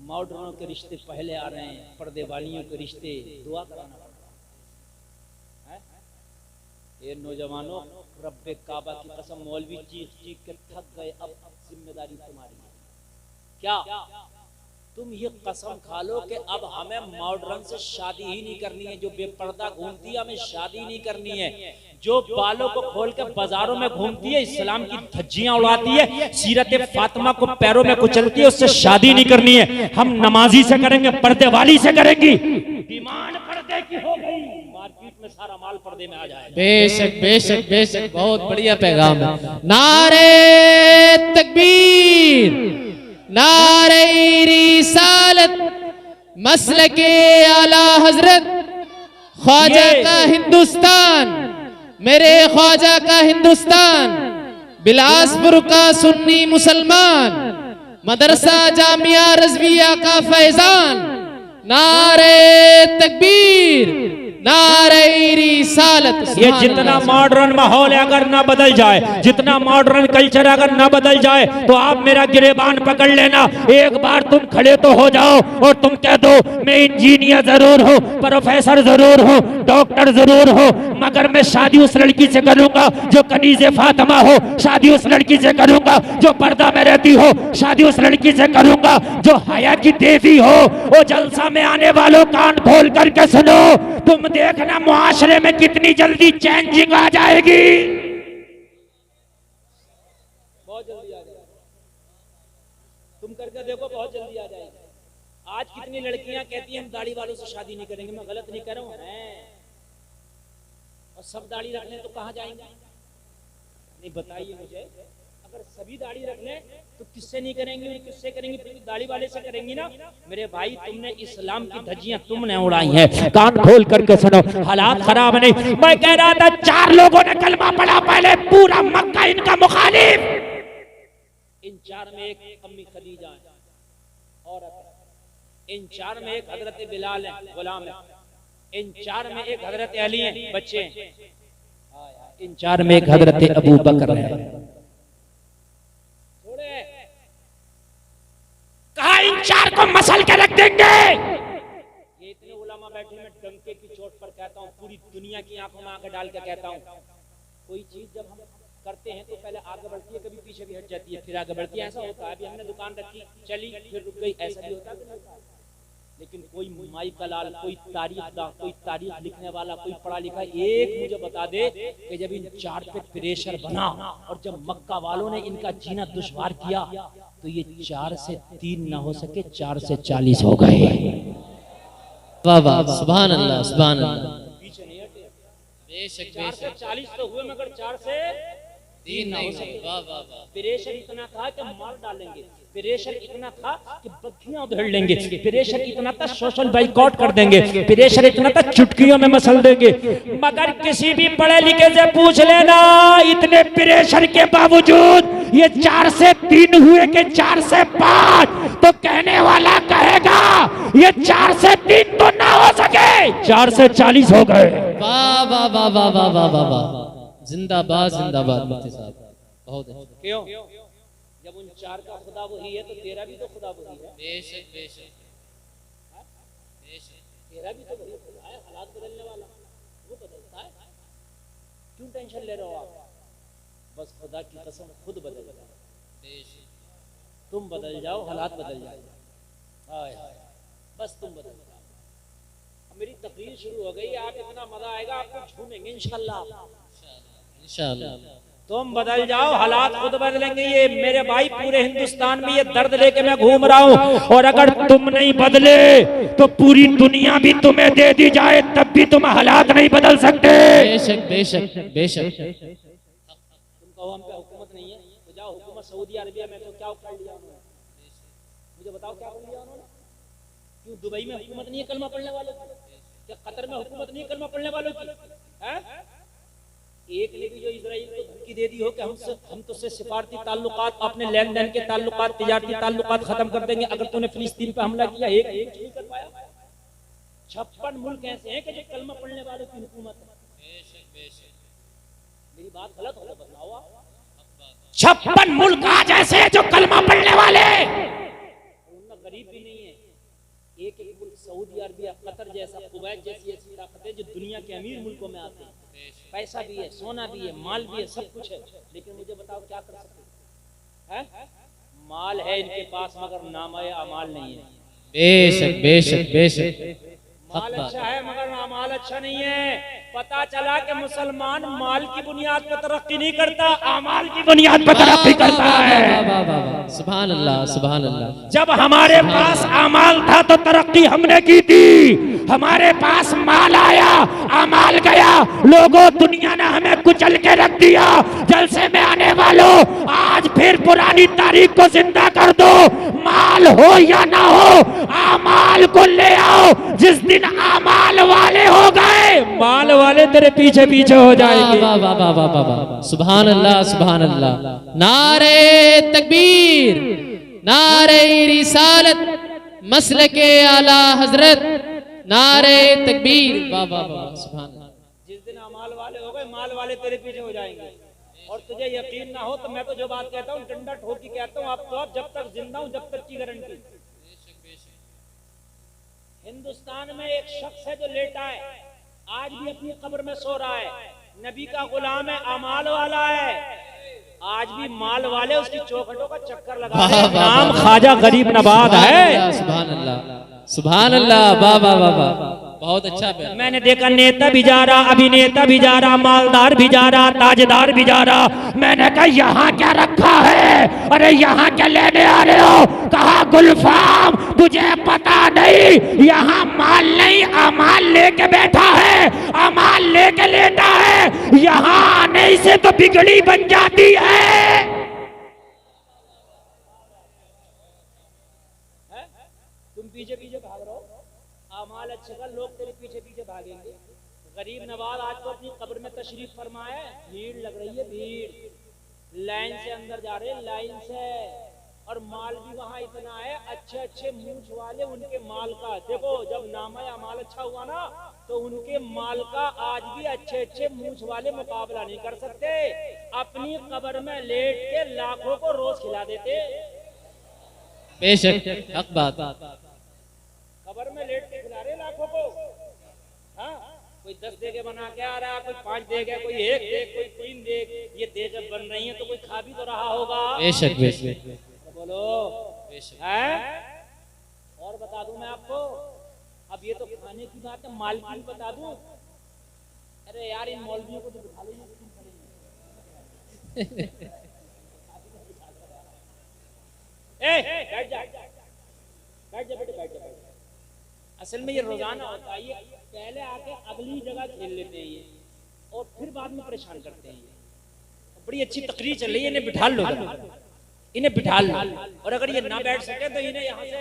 मॉडर्नों के रिश्ते पहले आ रहे हैं, पर्दे वालियों के रिश्ते दुआ कराना पड़ता है। ये नौजवानों, रब्बे काबा की कसम, मौलवी चीख चीख के थक गए, अब जिम्मेदारी तुम्हारी है। क्या तुम ये कसम खा लो कि अब हमें मॉडर्न से शादी ही नहीं करनी है, जो बेपर्दा घूमती है हमें शादी नहीं करनी है, जो बालों को खोल के बाजारों में घूमती है, इस्लाम की धज्जियां उड़ाती है, सीरत फातिमा को पैरों में कुचलती है, उससे शादी नहीं करनी है। हम नमाजी से करेंगे, पर्दे वाली से करेंगी। डिमांड पर्दे की हो गई, मार्केट में सारा माल पर्दे में आ जाएगा। बेशक बेशक बेशक, बहुत बढ़िया पैगाम है। नारे तकबीर, नारे रिसालत, मसलके आला हजरत, ख्वाजा का हिंदुस्तान, मेरे ख्वाजा का हिंदुस्तान, बिलासपुर का सुन्नी मुसलमान, मदरसा जामिया रज़विया का फैजान। नारे तकबीर, नारे रिसालत। ये जितना मॉडर्न माहौल है अगर ना बदल जाए, जितना मॉडर्न कल्चर अगर ना बदल जाए, तो आप मेरा गिरेबान पकड़ लेना, एक बार तुम खड़े तो हो जाओ और तुम कह दो मैं इंजीनियर जरूर हूँ, प्रोफेसर जरूर हूँ, डॉक्टर जरूर हूँ, मगर मैं शादी उस लड़की से करूंगा जो कनीज़े फातिमा हो, शादी उस लड़की से करूंगा जो पर्दा में रहती हो, शादी उस लड़की से करूंगा जो हया की देवी हो। वो जलसा में आने वालों कान खोल करके सुनो, तुम देखना मुआशरे में कितनी जल्दी चेंजिंग आ जाएगी, बहुत जल्दी आ जाएगी। तुम करके देखो, बहुत जल्दी आ जाएगी। आज कितनी लड़कियां कहती हैं हम दाढ़ी वालों से शादी नहीं करेंगे। मैं गलत नहीं कर रहा हूं, और सब दाढ़ी रख लें तो कहां जाएंगे? नहीं बताइए मुझे, अगर सभी दाढ़ी रख लें तो किससे नहीं करेंगे, किससे करेंगे? दाढ़ी वाले से करेंगी ना। मेरे भाई, तुमने इस्लाम की धज्जियां तुमने उड़ाई हैं, कान खोल करके सुनो, हालात खराब नहीं। मैं कह रहा था 4 लोगों ने कलमा पढ़ा, पहले पूरा मक्का इनका मुखालिफ। इन 4 में एक अम्मी खदीजा है, औरत। इन 4 में एक हजरत बिलाल है, गुलाम है। इन 4 में एक हजरत अली है, बच्चे। इन 4 में एक हजरत अबू बकर है। कहा इन 4 को मसल के रख देंगे। ये इतने उलमा बैठे, मैं डंके की चोट पर कहता हूँ, पूरी दुनिया की आंखों में आंखें डाल के कहता हूँ, कोई चीज जब हम करते हैं तो पहले आगे बढ़ती है, कभी पीछे भी हट जाती है, फिर आगे बढ़ती है। ऐसा होता है, अभी हमने दुकान रखी, चली, फिर रुक गई, ऐसा भी होता है। लेकिन कोई माई का लाल, कोई तारीख लिखने वाला, कोई पढ़ा लिखा एक मुझे बता दे कि जब इन 4 पे प्रेशर बना और जब मक्का वालों ने इनका जीना दुश्वार किया, तो ये 4 से 3 ना हो सके, 4 से 40 हो गए। वाह वाह, सुभान अल्लाह, सुभान अल्लाह। पीछे नहीं हटे। बेशक 4 से 40 तो हुए, मगर 4 से 3 ना हो सके। वाह वाह वाह। प्रेशर इतना था कि मार डालेंगे, प्रेशर इतना था कि बत्तियां उधेड़ लेंगे, प्रेशर इतना था सोशल बाइकआउट कर देंगे, प्रेशर इतना था चुटकियों में मसल देंगे। मगर किसी भी पढ़े लिखे से पूछ लेना, इतने प्रेशर के बावजूद ये 4 से 3 हुए कि 4 से 5, तो कहने वाला कहेगा ये 4 से 3 तो ना हो सके, 4 से 40 हो गए। वाह वाह वाह वाह वाह वाह वाह वाह, जिंदाबाद जिंदाबाद मुफ्ती साहब, बहुत अच्छा। क्यों? जब उन 4 का खुदा वही है तो तेरा भी तो खुदा वही है। बेशक बेशक बेशक, तेरा भी तो वही खुदा है, हालात बदलने वाला वो बदलता है। क्यों टेंशन ले रहे हो आप? बस खुदा की कसम खुद बदल जाए, तुम बदल जाओ, हालात बदल जाएगा। हाय हाय, बस तुम बदल जाओ। अब मेरी तकरीर शुरू हो गई, आप इतना मजा आएगा, आपको झूमेंगे इंशाल्लाह। इंशाल्लाह तुम बदल जाओ, हालात खुद बदलेंगे। ये मेरे भाई, पूरे हिंदुस्तान में ये दर्द लेके मैं घूम रहा हूँ, और अगर तुम नहीं बदले तो पूरी दुनिया भी तुम्हें दे दी जाए, तब भी तुम हालात नहीं बदल सकते। बेशक बेशक बेशक। तुम कहो हम पे हुकूमत नहीं है, तो जाओ हुकूमत सऊदी अरबिया में, तो क्या उखाड़ लिया उन्होंने? मुझे बताओ क्या कर लिया उन्होंने? क्यों दुबई में हुकूमत नहीं है कलमा पढ़ने वालों की? क्या कतर में हुकूमत नहीं है कलमा पढ़ने वालों की? एक ने भी जो इजराइल को धमकी धमकी दे दी हो कि हम तुझसे सिफारती ताल्लुकात, अपने लेन देन के ताल्लुकात, तिजारती ताल्लुकात खत्म कर देंगे अगर तूने फिलिस्तीन पे हमला किया। एक नहीं कर पाया। 56 मुल्क ऐसे हैं कि जो कलमा पढ़ने वालों की हुकूमत है। मेरी बात गलत हो तो बताओ आप। 56 मुल्क आज ऐसे हैं जो कलमा पढ़ने वाले, उनमें गरीब भी नहीं है। एक एक मुल्क सऊदी अरबिया, कतर जैसा, कुवैत जैसी ऐसी ताकतें जो दुनिया के अमीर मुल्कों में आते हैं। पैसा भी है, सोना भी है, माल भी है, सब कुछ है, लेकिन मुझे बताओ क्या कर सकते हैं? माल है इनके पास मगर नामाए अमाल नहीं है। बेशक बेशक बेशक। माल अच्छा है मगर अमाल अच्छा नहीं है। पता चला कि मुसलमान माल की बुनियाद पर तरक्की नहीं करता, अमाल की बुनियाद पर तरक्की करता है। सुभान अल्लाह सुभान अल्लाह। जब हमारे पास अमाल था तो तरक्की हमने की थी। हमारे पास माल आया, अमाल गया, लोगों दुनिया ने हमें कुचल के रख दिया। जलसे में आने वालों, आज फिर पुरानी तारीख को जिंदा कर दो। माल हो या ना हो, अमाल को ले आओ। जिस दिन अमाल वाले हो गए, माल वाले तेरे पीछे पीछे हो जाएंगे। वाह वाह वाह वाह वाह वाह। सुभान अल्लाह सुभान अल्लाह। नारे तकबीर, नारे रिसालत, मसलके आला हजरत, नारे तकबीर। वाह वाह वाह सुभान अल्लाह। जिस दिन अमाल वाले हो गए, माल वाले तेरे पीछे हो जाएंगे। और तुझे यकीन ना हो तो मैं तो जो बात कहता हूँ डंडा ठोक के कहता हूँ, आप तो अब जब तक जिंदा हूँ जब तक की गारंटी। हिंदुस्तान में एक शख्स है जो लेटा है, आज भी अपनी कब्र में सो रहा है, नबी का गुलाम है, अमाल वाला है, आज भी माल वाले उसकी चौखटों का चक्कर लगा रहे हैं। नाम ख्वाजा गरीब नवाज है। सुभान अल्लाह सुभान अल्लाह। वाह वाह वाह वाह। बहुत अच्छा। मैंने देखा नेता भी जा रहा, अभिनेता भी जा रहा, मालदार भी जा रहा, ताजदार भी जा रहा। मैंने कहा यहाँ क्या रखा है? अरे यहाँ क्या लेने आ रहे हो? कहा गुलफाम तुझे पता नहीं, यहाँ माल नहीं अमाल लेके बैठा है, अमाल लेके लेटा है। यहाँ आने से तो बिगड़ी बन जाती है। तुम पीछे पीछे भाग रहे हो, अमाल अच्छे का लोग तेरे पीछे पीछे भागेंगे। गरीब नवाज आज तो अपनी कब्र में तशरीफ फरमाए, भीड़ लग रही है, भीड़ लाइन से अंदर जा रहे हैं, लाइन से। और माल भी वहां इतना है, अच्छे अच्छे मूछ वाले उनके माल का। देखो जब नामा अमाल अच्छा हुआ ना तो उनके माल का आज भी अच्छे अच्छे मूछ वाले मुकाबला नहीं कर सकते। अपनी कब्र में लेट के लाखों को रोज खिला देते। बेशक हक बात। कब्र में लेट के खिला रहे लाखों को। हाँ, कोई 10 देगे बना के आ रहा, कोई 5 देगे, कोई 1 देग, कोई 3 देग। ये देग जब बन रही है तो कोई खा भी तो रहा होगा। बेशक बेशक। तो बोलो है। और बता दूं मैं आपको, अब ये तो खाने की बात है, माल की भी बता दूं। अरे यार इन मौलवियों को तो बिठा लो। बैठ जा बेटे, बैठ जा। असल में ये रोजाना होता है, ये पहले आके अगली जगह खेल लेते हैं ये, और फिर बाद में परेशान करते हैं। बड़ी अच्छी तकरीर चल रही है, इन्हें बिठा लो, इन्हें बिठा लो। और अगर ये ना बैठ सके तो इन्हें यहाँ से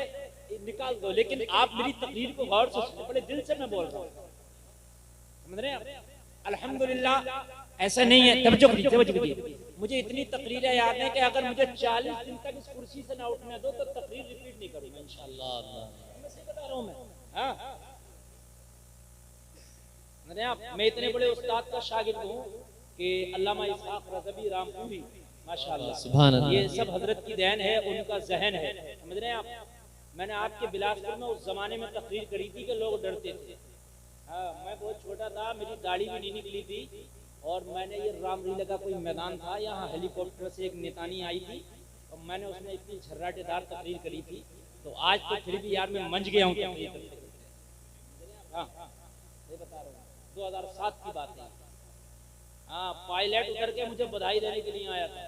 निकाल दो। लेकिन आप मेरी तकरीर को गौर से सुनो, बड़े दिल से मैं बोल रहा हूँ, समझ रहे हैं? अल्हम्दुलिल्लाह ऐसा नहीं है। तवज्जो कीजिए, मुझे इतनी तकरीरें याद है कि अगर मुझे 40 दिन तक इस कुर्सी से ना उठने दो तो तकरीर रिपीट नहीं करूंगा इंशाअल्लाह। मैं सही बता रहा हूं मैं। हाँ, मैं इतने बड़े उस्ताद का शागिर्द हूँ कि अल्लामा इसहाक रज़वी रामपुरी, माशाअल्लाह, सुभान अल्लाह, ये सब हजरत की देन है, उनका जहन है। समझ रहे हैं आप? मैंने आपके बिलासपुर में उस जमाने में तकरीर करी थी कि लोग डरते थे। हाँ, मैं बहुत छोटा था, मेरी दाढ़ी भी नहीं निकली थी, और मैंने ये रामलीला का कोई मैदान था, यहाँ हेलीकॉप्टर से एक नेतानी आई थी और मैंने उसमें इतनी झर्राटेदार तकरीर करी थी। तो आज तो फिर भी यार मैं मंज गया हूँ। हाँ, ये बता रहा हूँ, 2007 की बात है। हाँ, पायलट उतर के मुझे बधाई देने के लिए आया था।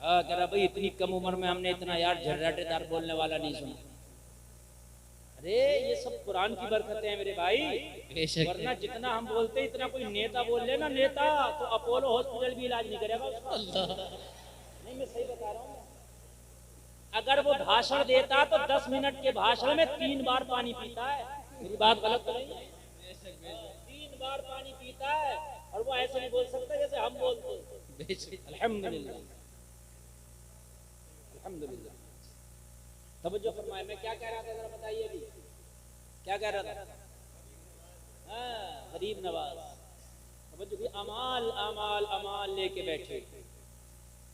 हाँ, कह रहा भाई इतनी कम उम्र में हमने इतना यार झर्राटेदार बोलने वाला नहीं सुना। अरे ये सब कुरान की बरकतें हैं मेरे भाई, वरना जितना हम बोलते इतना कोई नेता बोल ले ना, नेता तो अपोलो हॉस्पिटल भी इलाज नहीं करेगा उसका। नहीं, मैं सही बता रहा हूँ। अगर वो भाषण देता तो 10 मिनट के भाषण में 3 बार पानी पीता है। मेरी बात गलत तो नहीं है? 3 बार पानी पीता है, और वो ऐसे नहीं बोल सकता जैसे हम बोलते। अल्हम्दुलिल्लाह अल्हम्दुलिल्लाह। तवज्जो फरमाए, मैं क्या कह रहा था जरा बताइए अभी, क्या कह रहा था? हाँ, गरीब नवाज। तवज्जो भी, अमाल अमाल अमाल लेके बैठे,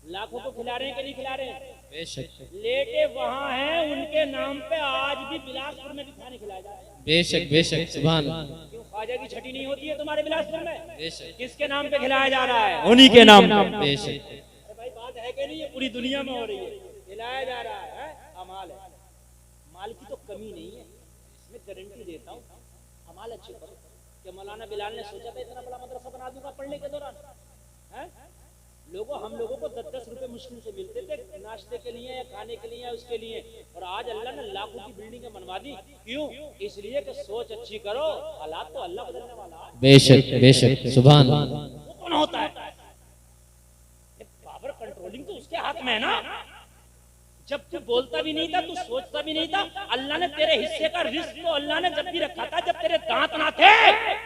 लाखों को खिला रहे हैं कि नहीं खिला रहे हैं? बेशक लेके वहां हैं, उनके नाम पे आज भी बिलासपुर में भी खाने खिलाए जा रहे हैं। बेशक बेशक सुभान। क्यों ख्वाजा की छठी नहीं होती है तुम्हारे बिलासपुर में? बेशक किसके नाम पे खिलाया जा रहा है? उन्हीं के नाम पे। बेशक। अरे भाई बात है कि नहीं, ये पूरी दुनिया में हो रही है, खिलाया जा रहा है। अमाल है, माल की तो कमी नहीं है, मैं गारंटी देता हूँ। अमाल अच्छे करो। क्या मौलाना बिलाल ने सोचा था इतना बड़ा मदरसा बना दूंगा पढ़ने के दौरान? हम लोगों को 10-10 रुपए मुश्किल से मिलते थे नाश्ते के लिए या खाने के लिए या उसके लिए, और आज अल्लाह ने लाखों की बिल्डिंगें बनवा दी। क्यों? इसलिए कि सोच अच्छी करो, हालात तो अल्लाह बदलने वाला है। बेशक बेशक सुभान। वो कौन होता है? पावर कंट्रोलिंग तो उसके हाथ में है ना। जब तू बोलता भी नहीं था, तू सोचता भी नहीं था, अल्लाह ने तेरे हिस्से का रिस्क तो अल्लाह ने जब भी रखा था, जब तेरे दांत ना थे,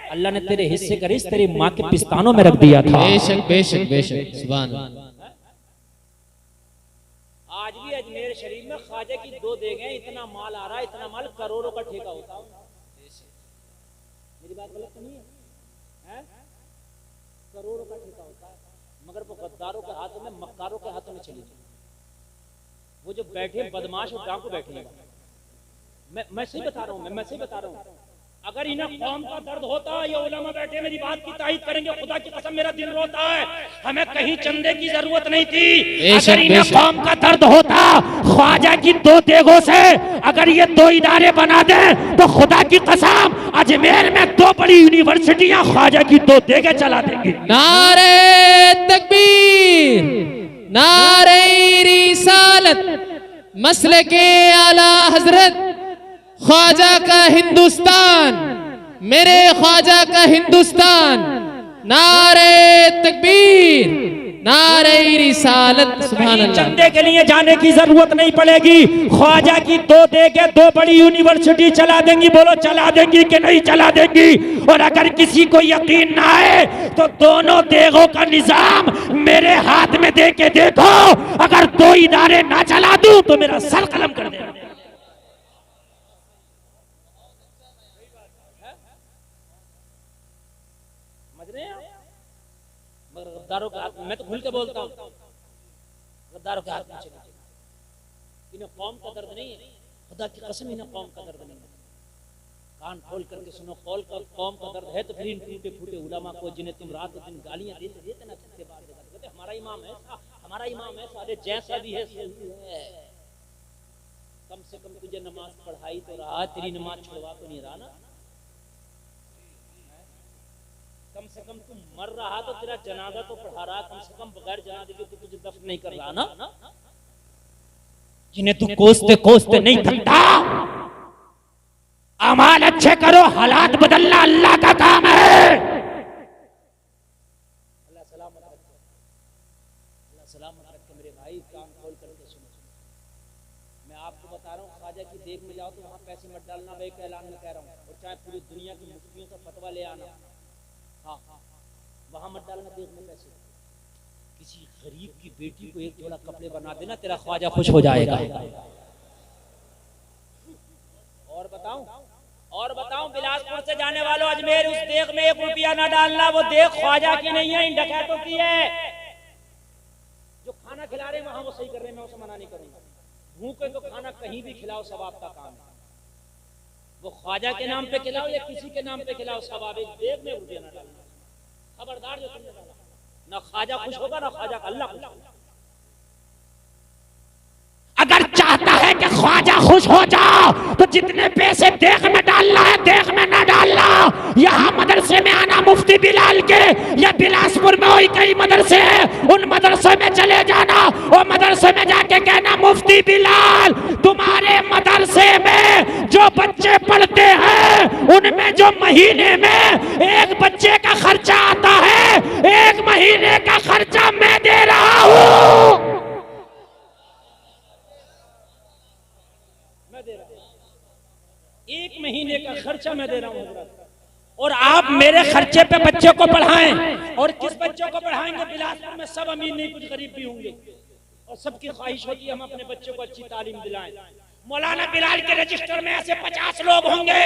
अल्लाह ने तेरे हिस्से का रिस्क तेरी माँ के पिस्तानों में रख दिया था। बेशक बेशक बेशक सुभान। आज भी अजमेर शरीफ में ख्वाजा की 2 देगें, इतना माल आ रहा है, इतना माल, करोड़ों का ठेका होता है। मेरी बात गलत तो नहीं है? करोड़ों का ठेका होता है, मगर वो गद्दारों के हाथों में, मक्कारों के हाथों में चली गई। वो जो बैठे बदमाश और डाकू बैठे हैं, मैं सही बता रहा हूँ, मैं सही बता रहा हूँ। अगर इन्हें कौम का दर्द होता, ये उलमा बैठे मेरी बात की तायीद करेंगे, खुदा की कसम मेरा दिल रोता है। हमें कहीं चंदे की जरूरत नहीं थी। अगर इन्हें कौम का दर्द होता, ख्वाजा की 2 देगों से अगर ये 2 इदारे बना दे, तो खुदा की कसम अजमेर में 2 बड़ी यूनिवर्सिटियां ख्वाजा की 2 देगें चला देंगी। नारे तकबीर, नारे रिसालत, मसलके आला हजरत, ख्वाजा का हिंदुस्तान, मेरे ख्वाजा का हिंदुस्तान। नारे तकबीर, नारे रिसालत। सुभान अल्लाह। चंदे के लिए जाने की जरूरत नहीं पड़ेगी, ख्वाजा की 2 देगे 2 बड़ी यूनिवर्सिटी चला देंगी। बोलो चला देंगी कि नहीं चला देंगी? और अगर किसी को यकीन ना आए तो दोनों देगों का निजाम मेरे हाथ में दे के देखो। अगर 2 इदारे ना चला दूं तो मेरा सर कलम कर देना। गद्दारों के हाथ, मैं तो खुल के बोलता हूँ, गद्दारों के हाथ में चले। इन्हें कौम का दर्द नहीं है, खुदा की कसम इन्हें कौम का दर्द नहीं है। कान खोल करके सुनो, कौम का दर्द है तो फिर इन टूटे फूटे उलमा को, जिन्हें तुम रात दिन गालियां देते ना, छक्के बार देते, हमारा इमाम है, हमारा इमाम है, सारे जैसा भी है सही है। कम से कम तुझे नमाज पढ़ाई तो रहा, तेरी नमाज छुड़वा तो नहीं रहा ना। कम से कम तू मर रहा तो तेरा जनाजा तो पढ़ा रहा, कम से कम बगैर जनाजे के तू तुझे दफन नहीं कर रहा ना। जिन्हें तू कोसते कोसते नहीं थकता। अमाल अच्छे करो, हालात बदलना अल्लाह का काम है। अल्लाह सलामत रखे, अल्लाह सलामत रखे मेरे भाई, कान खोल करके सुनो। मैं आपको बता रहा हूँ, ख्वाजा की देग में जाओ तो वहां पैसे मत डालना, भाई का ऐलान में कह रहा हूँ। और चाहे पूरी दुनिया की मुफ्तियों से फतवा ले आना, हाँ वहां मत डालना देग में पैसे। किसी गरीब की बेटी को 1 जोड़ा कपड़े बना देना, तेरा ख्वाजा खुश हो जाएगा। और बताऊं बिलासपुर से जाने वालों, अजमेर उस देग में 1 रुपया ना डालना। वो देग ख्वाजा की नहीं है, इन डकैतों की है। जो खाना खिला रहे हैं वहां वो सही कर रहे हैं, मैं उसे मना नहीं करूंगा। भूखे तो खाना कहीं भी खिलाओ, सवाब का काम है। वो ख्वाजा के नाम पे खिलाओ या किसी के नाम पे खिलाओ, सवाब। एक देग में रुपया ना डालना, खबरदार। जो तुमने डाला ना ख्वाजा खुश होगा ना ख्वाजा का अल्लाह खुश होगा। अगर चाहता है कि ख्वाजा खुश हो जाओ तो जितने पैसे देग में डालना है देग में ना डालना। यहाँ मदरसे में आना, मुफ्ती बिलाल के या बिलासपुर में वही कई मदरसे हैं, उन मदरसे में चले जाना और मदरसे में जाके कहना, मुफ्ती बिलाल तुम्हारे मदरसे में जो बच्चे पढ़ते हैं उनमें जो महीने में 1 बच्चे का खर्चा आता है, 1 महीने का खर्चा मैं दे रहा हूँ। 1 महीने का खर्चा मैं दे रहा हूँ। और आप मेरे खर्चे पे बच्चे को पढ़ाएं। और किस बच्चों को पढ़ाएंगे? बिलासपुर में सब अमीर नहीं, कुछ गरीब भी होंगे, और सबकी ख्वाहिश होती है हम अपने बच्चों को अच्छी तालीम दिलाएं। मौलाना बिलाल के रजिस्टर में ऐसे 50 लोग होंगे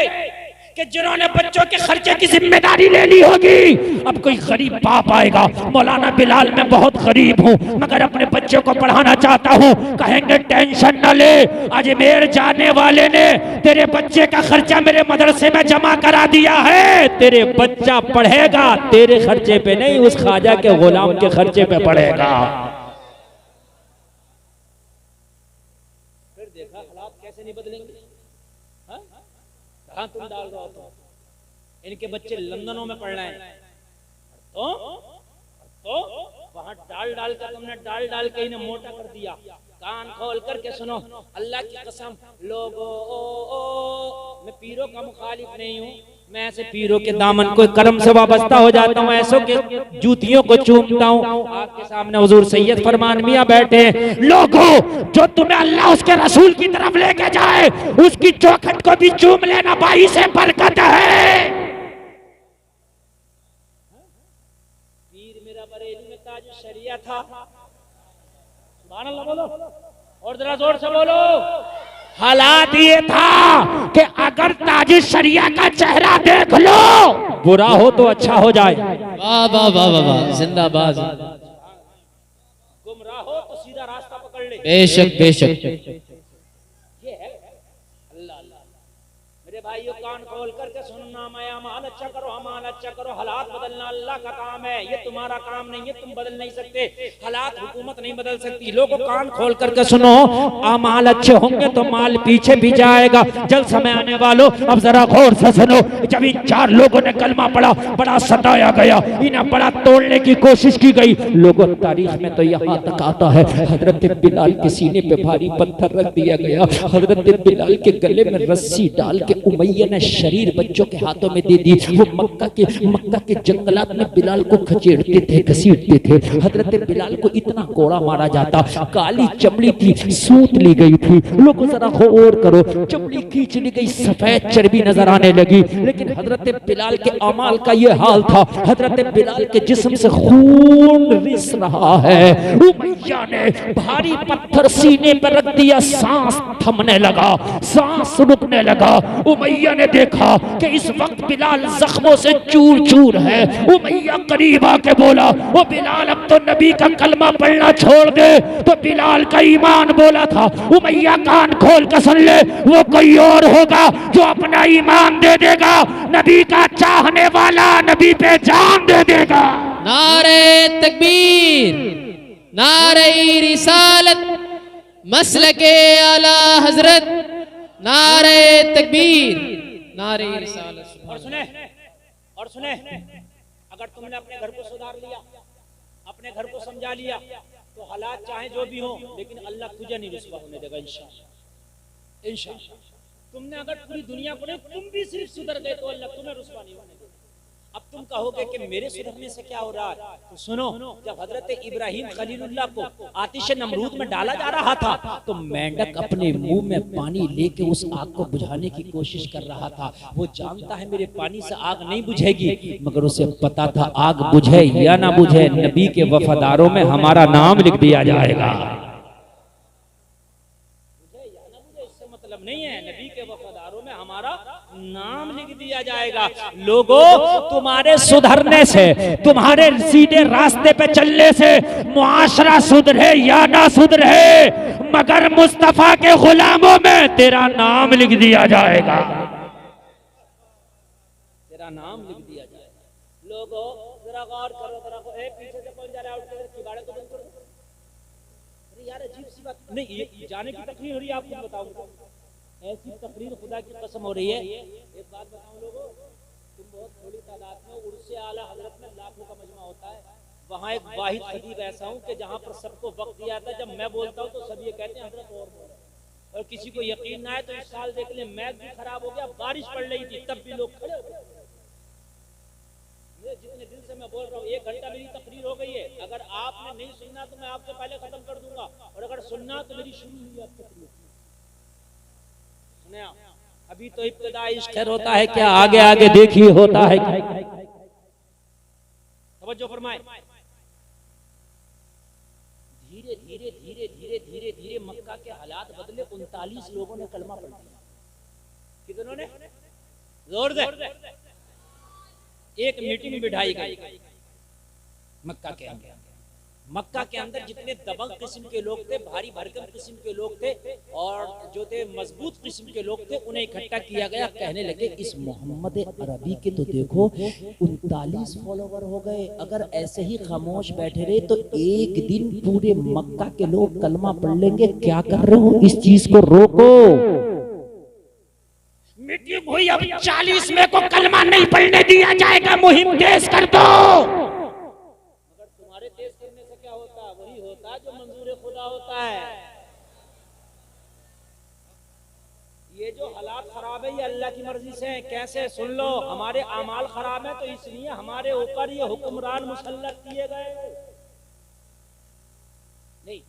कि जिन्होंने बच्चों के खर्चे की जिम्मेदारी ले ली होगी। अब कोई गरीब बाप आएगा, मौलाना बिलाल मैं बहुत गरीब हूँ मगर अपने बच्चे को पढ़ाना चाहता हूँ, कहेंगे टेंशन न ले, अजमेर जाने वाले ने तेरे बच्चे का खर्चा मेरे मदरसे में जमा करा दिया है, तेरे बच्चा पढ़ेगा तेरे खर्चे पे नहीं, उस ख्वाजा के गुलाम के खर्चे पे पढ़ेगा। फिर देखा हालात कैसे नहीं बदलेंगे। हाँ तुम डाल रहे हो तो इनके बच्चे लंदनों में पढ़ रहे हैं, तो वहां डाल डाल कर तुमने डाल डाल के इन्हें मोटा कर दिया। कान खोल करके सुनो, अल्लाह की कसम लोगों, मैं पीरों का मुखालिफ नहीं हूँ, मैं ऐसे पीरों के दामन को करम से वाबस्ता हो जाता हूँ, ऐसों के जूतियों को चूमता हूँ। आपके सामने हुजूर सैयद फरमान मियां बैठे। लोगों, जो तुम्हें अल्लाह उसके रसूल की तरफ लेके जाए उसकी चौखट को भी चूम लेना, भाई से बरकत है। पीर मेरा बरेली में ताज शरिया था, सुभान अल्लाह बोलो, और जरा जोर से बोलो। हालात ये था कि अगर ताज शरिया का चेहरा देख लो, बुरा हो तो अच्छा हो जाए। वाह वाह वाह वाह वाह, जिंदाबाद। गुमराह हो तो सीधा रास्ता पकड़ ले। बेशक बेशक। ये है अल्लाह अल्लाह। मेरे भाइयों कान खोल करके सुनना, मैं अमाल अच्छा करो, अमाल अच्छा करो। हालात बदलना अल्लाह का काम है, ये तुम्हारा काम नहीं है, तुम बदल नहीं सकते। हालात हुकूमत नहीं बदल सकती। लोगों कान खोल करके सुनो, अमाल अच्छे होंगे तो माल पीछे भी जाएगा। जल्द समय आने वालों, अब जरा गौर से सुनो। जब इन 4 लोगों ने कलमा पढ़ा, बड़ा सताया गया, इन्हें बड़ा तोड़ने की कोशिश की गई। लोगों तारीख में तो यहाँ तक आता है हजरत बिलाल के सीने पे भारी पत्थर रख दिया गया, हजरत बिलाल के गले में रस्सी डाल के उमैया ने शरीर बच्चों के हाथों में दे दी। वो मक्का के जंगलात में बिलाल को खचेड़ते थे, घसीटते थे। हजरत बिलाल को इतना कोड़ा मारा जाता, काली चमड़ी थी, सूत ली गई थी। लोगों जरा गौर करो, चमड़ी खींच ली गई, सफेद चर्बी नजर आने लगी। लेकिन हजरत बिलाल के अमाल का ये हाल था, हजरत बिलाल के जिस्म से खून रिस रहा है। उमैया ने भारी पत्थर सीने पर रख दिया, सांस थमने लगा, सांस रुकने लगा। उमैया ने देखा कि इस वक्त बिलाल जख्मों से चूर चूर है। उमैया करीब आके बोला, वो बिलाल अब तो नबी का कलमा पढ़ना छोड़ दे। तो बिलाल का ईमान बोला था। उमैया कान खोल कर सुन ले, वो कोई और होगा जो अपना ईमान दे देगा, नबी का चाहने वाला नबी पे जान दे देगा। नारे तकबीर, नारे रिसालत, मसलके आला हजरत, नारे तकबीर, नारे रिसालत। और सुने, अगर तुमने अपने घर को सुधार लिया, अपने घर को समझा लिया, तो हालात चाहे जो भी हो, लेकिन अल्लाह तुझे नहीं रुसवा होने देगा इंशाअल्लाह। इंशाअल्लाह तुमने अगर पूरी दुनिया को नहीं, तुम भी सिर्फ सुधर गए तो अल्लाह तुम्हें रुसवा नहीं होने देगा। अब तुम कहोगे कि मेरे सुधरने से क्या हो रहा है, तो सुनो, जब हजरत इब्राहिम खलीलुल्लाह को आतिश नमरूद में डाला जा रहा था, तो मेंढक अपने मुंह में पानी लेके उस आग को बुझाने की कोशिश कर रहा था। वो जानता है मेरे पानी से आग नहीं बुझेगी, मगर उसे पता था आग बुझे या ना बुझे, नबी के वफादारों में हमारा नाम लिख दिया जाएगा। बुझे या ना बुझे इससे मतलब नहीं है, नबी के वफादारों में हमारा नाम लिख दिया जाएगा। लोगों, तुम्हारे सुधरने से, तुम्हारे सीधे रास्ते पे चलने से मुआशरा सुधरे या ना सुधरे, मगर मुस्तफा के गुलामों में तेरा नाम लिख दिया जाएगा। तेरा नाम लिख दिया जाएगा। लोगों जरा गौर करो, जरा पीछे से कौन जा रहा है, किबाड़े को बंद करो। अरे यार अजीब सी बात नहीं, ये जाने की तकलीफ हो रही है, आपको बताऊंगा। ऐसी तकरीर खुदा की कसम हो रही है। एक बात बताऊं लोगों, तुम बहुत थोड़ी तादाद में, उर्से आला हजरत में लाखों का मजमा होता है, वहाँ एक वाहिद खतीब ऐसा हूँ कि जहाँ पर सबको वक्त दिया था, जब मैं बोलता हूँ तो सब ये कहते हैं हजरत और बोलो, और किसी को यकीन ना है तो इस साल देख ले, मैच भी खराब हो गया, बारिश पड़ रही थी, तब भी लोग खड़े हो गए। जितने दिल से मैं बोल रहा हूँ, 1 घंटा मेरी तकरीर हो गई है। अगर आपने नहीं सुनना तो मैं आपसे पहले खत्म कर दूंगा, और अगर सुनना तो मेरी शुरू हुई आप तकरीर। सुने आप, अभी तो इब्तिदा इश्क होता है क्या, आगे आगे देखिए होता है क्या। तवज्जो फरमाए। धीरे धीरे धीरे धीरे धीरे धीरे मक्का के हालात बदले। 39 लोगों ने कलमा पढ़ लिया। कितनों ने? जोर दे। एक मीटिंग बिठाई गई मक्का के अंदर। मक्का के अंदर जितने दबंग किस्म के लोग थे, भारी भरकम किस्म के लोग थे और जो थे मजबूत किस्म के लोग थे, उन्हें इकट्ठा किया गया। कहने लगे इस मोहम्मद अरबी के तो देखो 39 फॉलोवर हो गए, अगर ऐसे ही खामोश बैठे रहे तो एक दिन पूरे मक्का के लोग कलमा पढ़ लेंगे। क्या कर रहे हो, इस चीज को रोको। मीटिंग हुई, अब 40 में को कलमा नहीं पढ़ने दिया जाएगा, मुहिम तेज कर दो। जो मंजूर खुदा होता है। ये जो हालात खराब है ये अल्लाह की मर्जी से है। कैसे? सुन लो, हमारे आमाल खराब है तो इसलिए हमारे ऊपर ये हुक्मरान मुसल्लत किए गए। नहीं,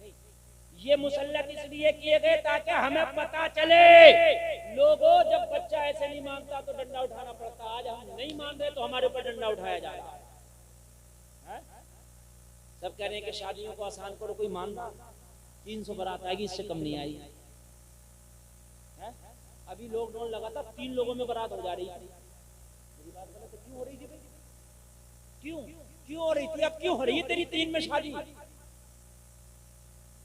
ये मुसल्लत इसलिए किए गए ताकि हमें पता चले। लोगों, जब बच्चा ऐसे नहीं मानता तो डंडा उठाना पड़ता। आज हम नहीं मान रहे तो हमारे ऊपर डंडा उठाया जाएगा। सब कह रहे हैं कि शादियों को आसान करो, कोई मान रहा? 300 बारात आएगी, इससे कम नहीं आई है? अभी लॉकडाउन लगा था, 3 लोगों में बारात हो जा रही थी। मेरी बात गलत है? क्यों हो रही थी भाई? क्यों हो रही थी? अब क्यों हो रही है तेरी 3 में शादी?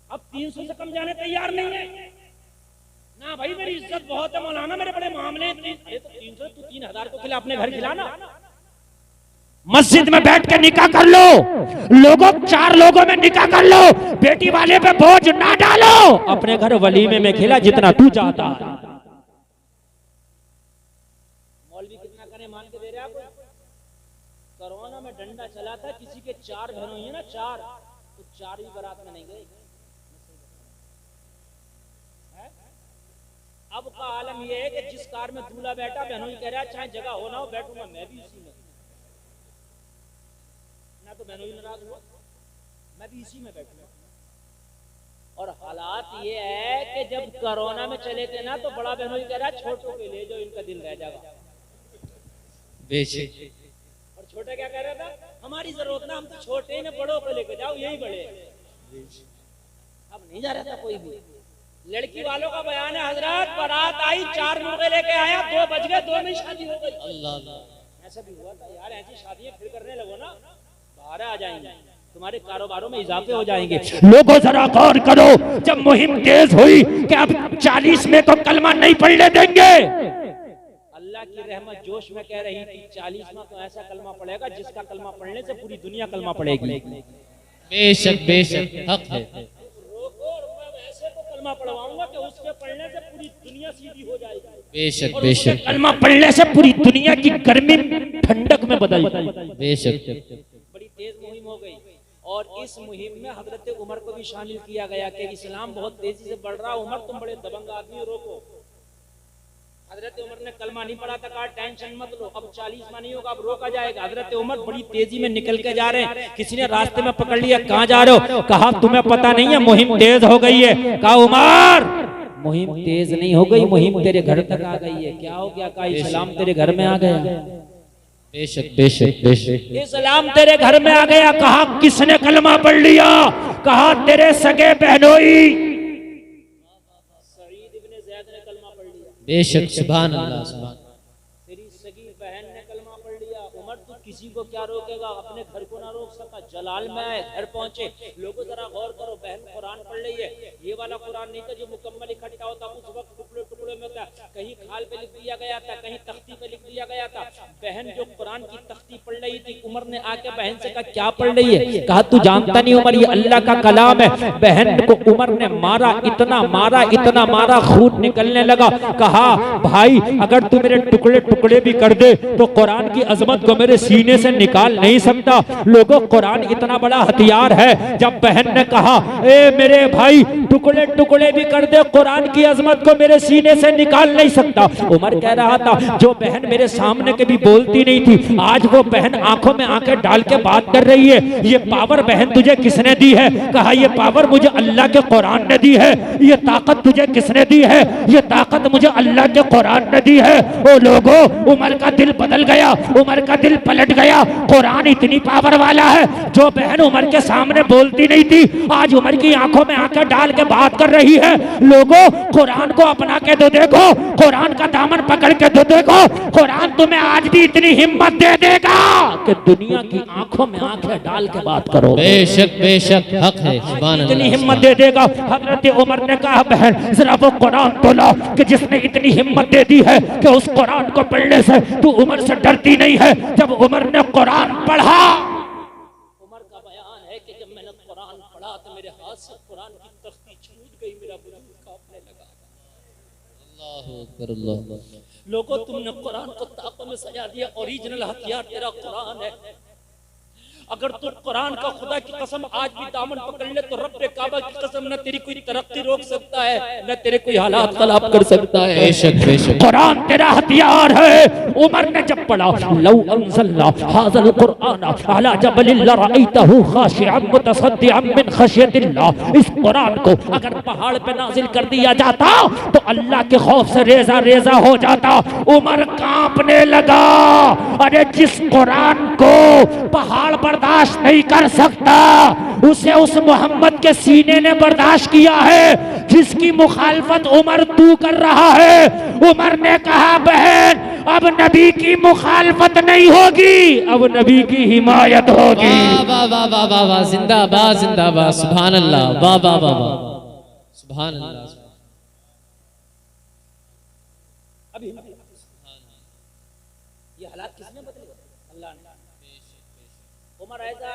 अब 300 से कम जाने तैयार नहीं है ना भाई। मेरी इज्जत बहुत है मौलाना, मेरे बड़े मामले। अरे तो 300, तू 3000 को खिला, अपने घर खिलाना। मस्जिद में बैठ के निकाह कर लो। लोगों, 4 लोगों में निकाह कर लो। बेटी वाले पे बोझ ना डालो। अपने घर वलीमे में खिला जितना तू चाहता है। मौलवी कितना करे मान के दे रहे आपको? कोरोना में डंडा चला था, किसी के 4 बहनों ही है ना, 4, तो 4 ही बारात में नहीं गए। अब का आलम यह है कि जिस कार में दूल्हा बैठा, बहनों ही कह रहा है चाहे जगह हो ना हो बैठूंगा मैं भी इसी में। तो बहनों ही नाराज हुआ, मैं भी इसी में बैठूंगा। और हालात ये है कि जब कोरोना में चले थे ना, तो बड़ा बहनों ही कह रहा है छोटों के ले जाओ, इनका दिल रह जाएगा। बेशक। और छोटा क्या कह रहा था? हमारी जरूरत ना, हम तो छोटे ही में, बड़ों को लेकर जाओ, यही बड़े। अब नहीं जा रहा था कोई भी। लड़की वालों का बयान है, हजरत बारात आई, 4 मुर्गे लेके आया, 2 बज गए, 2 में शादी हो गई। अल्लाह, ऐसा भी हुआ था यार। ऐसी शादियां फिर करने लगो ना, बाहर आ जाएंगे, तुम्हारे कारोबारों में इजाफे हो जाएंगे। लोगों जरा गौर करो, जब मुहिम तेज हुई कि अब 40 में को कलमा नहीं पढ़ने देंगे, अल्लाह की रहमत जोश में कह रही थी 40 में तो ऐसा कलमा पड़ेगा जिसका कलमा पढ़ने से पूरी दुनिया कलमा पड़ेगी। बेशक बेशक हक है। रोको, मैं ऐसे तो कलमा पढ़वाऊंगा कि उसके पढ़ने से पूरी दुनिया सीधी हो जाएगी। बेशक बेशक। कलमा पढ़ने से पूरी दुनिया की गर्मी ठंडक में बदल जाएगी। बेशक। तेज मुहिम हो गई और इस मुहिम में हजरत उमर को भी शामिल किया गया कि इस्लाम बहुत तेजी से बढ़ रहा। उमर, तुम बड़े दबंग आदमी, रोको। हजरत उमर ने कलमा नहीं पढ़ा था, कहा टेंशन मत लो, अब 40 नहीं होगा, अब रोका जाएगा। हजरत उमर बड़ी तेजी में निकल के जा रहे हैं। किसी ने रास्ते में पकड़ लिया, कहाँ जा रहे हो? कहा तुम्हें पता नहीं है मुहिम तेज हो गई है। कहा उमर, मुहिम तेज नहीं हो गई, मुहिम तेरे घर तक आ गई है। क्या हो गया? कहा इस्लाम तेरे घर में आ गया। बेशक बेशक बेशक। इस्लाम तेरे घर में आ गया। कहा किसने कलमा पढ़ लिया? कहा तेरे सगे बहनोई सईद इब्ने ज़ैद ने कलमा पढ़ लिया। बेशक, सुभान अल्लाह, सुभान। तेरी सगी बहन ने कलमा पढ़ लिया। उमर, तू किसी को क्या रोकेगा? अपने घर को ना रोक सका, जलाल में आए, घर पहुंचे। लोगों जरा गौर करो, बहन कुरान पढ़ रही है। ये वाला कुरान नहीं था जो मुकम्मल इकट्ठा होता, उस वक्त टुकड़े टुकड़े में था। कहीं खाल पे लिख दिया गया था, कहीं तख्ती पे लिख दिया गया था। बहन जो कुरान की तख्ती पढ़ रही थी, उमर ने आके बहन से कहा क्या पढ़ रही है? कहा तू जानता नहीं उमर, ये अल्लाह का कलाम है। बहन को उमर ने मारा, इतना मारा, इतना मारा, खून निकलने लगा। कहा भाई, अगर तू मेरे टुकड़े टुकड़े भी कर दे तो कुरान की अजमत को मेरे सीने से निकाल नहीं सकता। लोगों, कुरान इतना बड़ा हथियार है। जब बहन ने कहा ए मेरे भाई टुकड़े टुकड़े भी कर दे, कुरान की अजमत को मेरे सीने से निकाल नहीं सकता। उमर कह रहा था जो बहन मेरे सामने कभी बोलती नहीं थी, आज वो बहन आंखों में आंखें डाल के बात कर रही है। ये पावर बहन तुझे किसने दी है? कहा ये पावर मुझे अल्लाह के कुरान ने दी है। ये ताकत तुझे किसने दी है? ये ताकत मुझे अल्लाह के कुरान ने दी है। ओ लोगों, उमर का दिल बदल गया, उमर का दिल पलट गया। कुरान इतनी पावर वाला है, जो बहन उमर के सामने बोलती नहीं थी, आज उमर की आंखों में आंखें डाल के बात कर रही है। लोगों, कुरान को अपना के तो देखो, कुरान का दामन पकड़ के तो देखो। कुरान तुम्हें आज भी इतनी हिम्मत दे देगा कि दुनिया की आंखों में आंखें डाल के बात करो। बेशक हक है। इतनी हिम्मत दे देगा। हजरत उमर ने कहा बहन जरा वो कुरान तो ला कि जिसने इतनी हिम्मत दे दी है कि उस कुरान को पढ़ने से तू उमर से डरती नहीं है। जब उमर ने कुरान पढ़ा, उमर का बयान है कि जब मैंने कुरान पढ़ा तो मेरे हाथ से कुरान की तख्ती छूट गई, मेरा वजूद कांपने लगा। अल्लाहु अकबर, अल्लाह। लोगों, तुमने कुरान को ताकों में सजा दिया। ओरिजिनल हथियार तेरा कुरान है। अगर तू कुरान का खुदा की कसम आज भी दामन पकड़ ले तो रब्बे काबा की कसम न तेरी कोई तरक्की रोक सकता है, न तेरे कोई हालात खराब कर सकता है। बेशक कुरान तेरा हथियार है। उमर ने जब पढ़ा लौ अंज़लना हाज़ल कुरान अला जबलिन लरअयतहु खाशिअन मुतसद्दिअन मिन खशियतिल्लाह, इस कुरान को अगर पहाड़ पे नाजिल कर दिया जाता तो अल्लाह के खौफ से रेजा रेजा हो जाता। उमर कांपने लगा। अरे जिस कुरान को पहाड़ बर्दाश्त नहीं कर सकता, उसे उस मोहम्मद के सीने ने बर्दाश्त किया है, जिसकी मुखालफत उमर तू कर रहा है। उमर ने कहा बहन अब नबी की मुखालफत नहीं होगी, अब नबी की हिमायत होगी। वाह वाह वाह वाह वाह, जिंदाबाद जिंदाबाद, सुभान अल्लाह, वाह वाह वाह वाह, सुभान अल्लाह। अभी ये हालात किसने बदले? अल्लाह ने। उमर ऐसा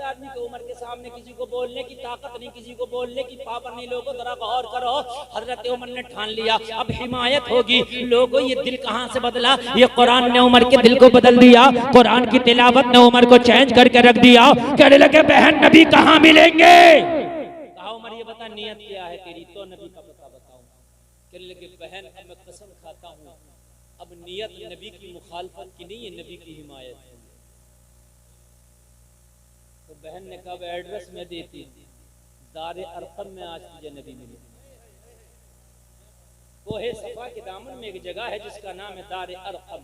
आदमी कि उमर के सामने किसी को बोलने की ताकत नहीं, किसी को बोलने की पावर नहीं। लोगों जरा गौर करो, हजरत उमर ने ठान लिया अब हिमायत होगी। लोगों, ये दिल कहां से बदला? ये कुरान ने उमर के दिल को बदल दिया। कुरान की तिलावत ने उमर को चेंज करके रख दिया। कहने लगे बहन नबी कहां मिलेंगे? कहा उमर ये बता नियत क्या है तेरी, तो नबी का पता बताऊं। कहने लगे बहन अब मैं कसम खाता हूं अब नियत नबी की मुखालफत की नहीं है, नबी की हिमायत है। तो बहन ने कहा एड्रेस में देती, दारे अरकम में आज तुझे नबी मिले। कोहे सफा के दामन में एक जगह है जिसका नाम है दारे अरकम,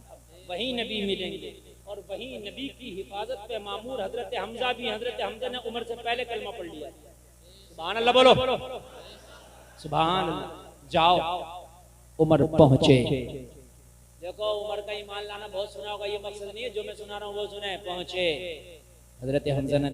वहीं नबी मिलेंगे और वहीं नबी की हिफाजत पे मामूर हजरत हमजा भी। हजरत हमजा ने उमर से पहले कलमा पढ़ लिया। सुभान अल्लाह बोलो, सुभान अल्लाह। जाओ, उमर पहुंचे। देखो उमर का ईमान लाना बहुत सुना होगा, ये मकसद नहीं है जो मैं सुना रहा हूँ वो सुने। पहुंचे हजरत हमजा ने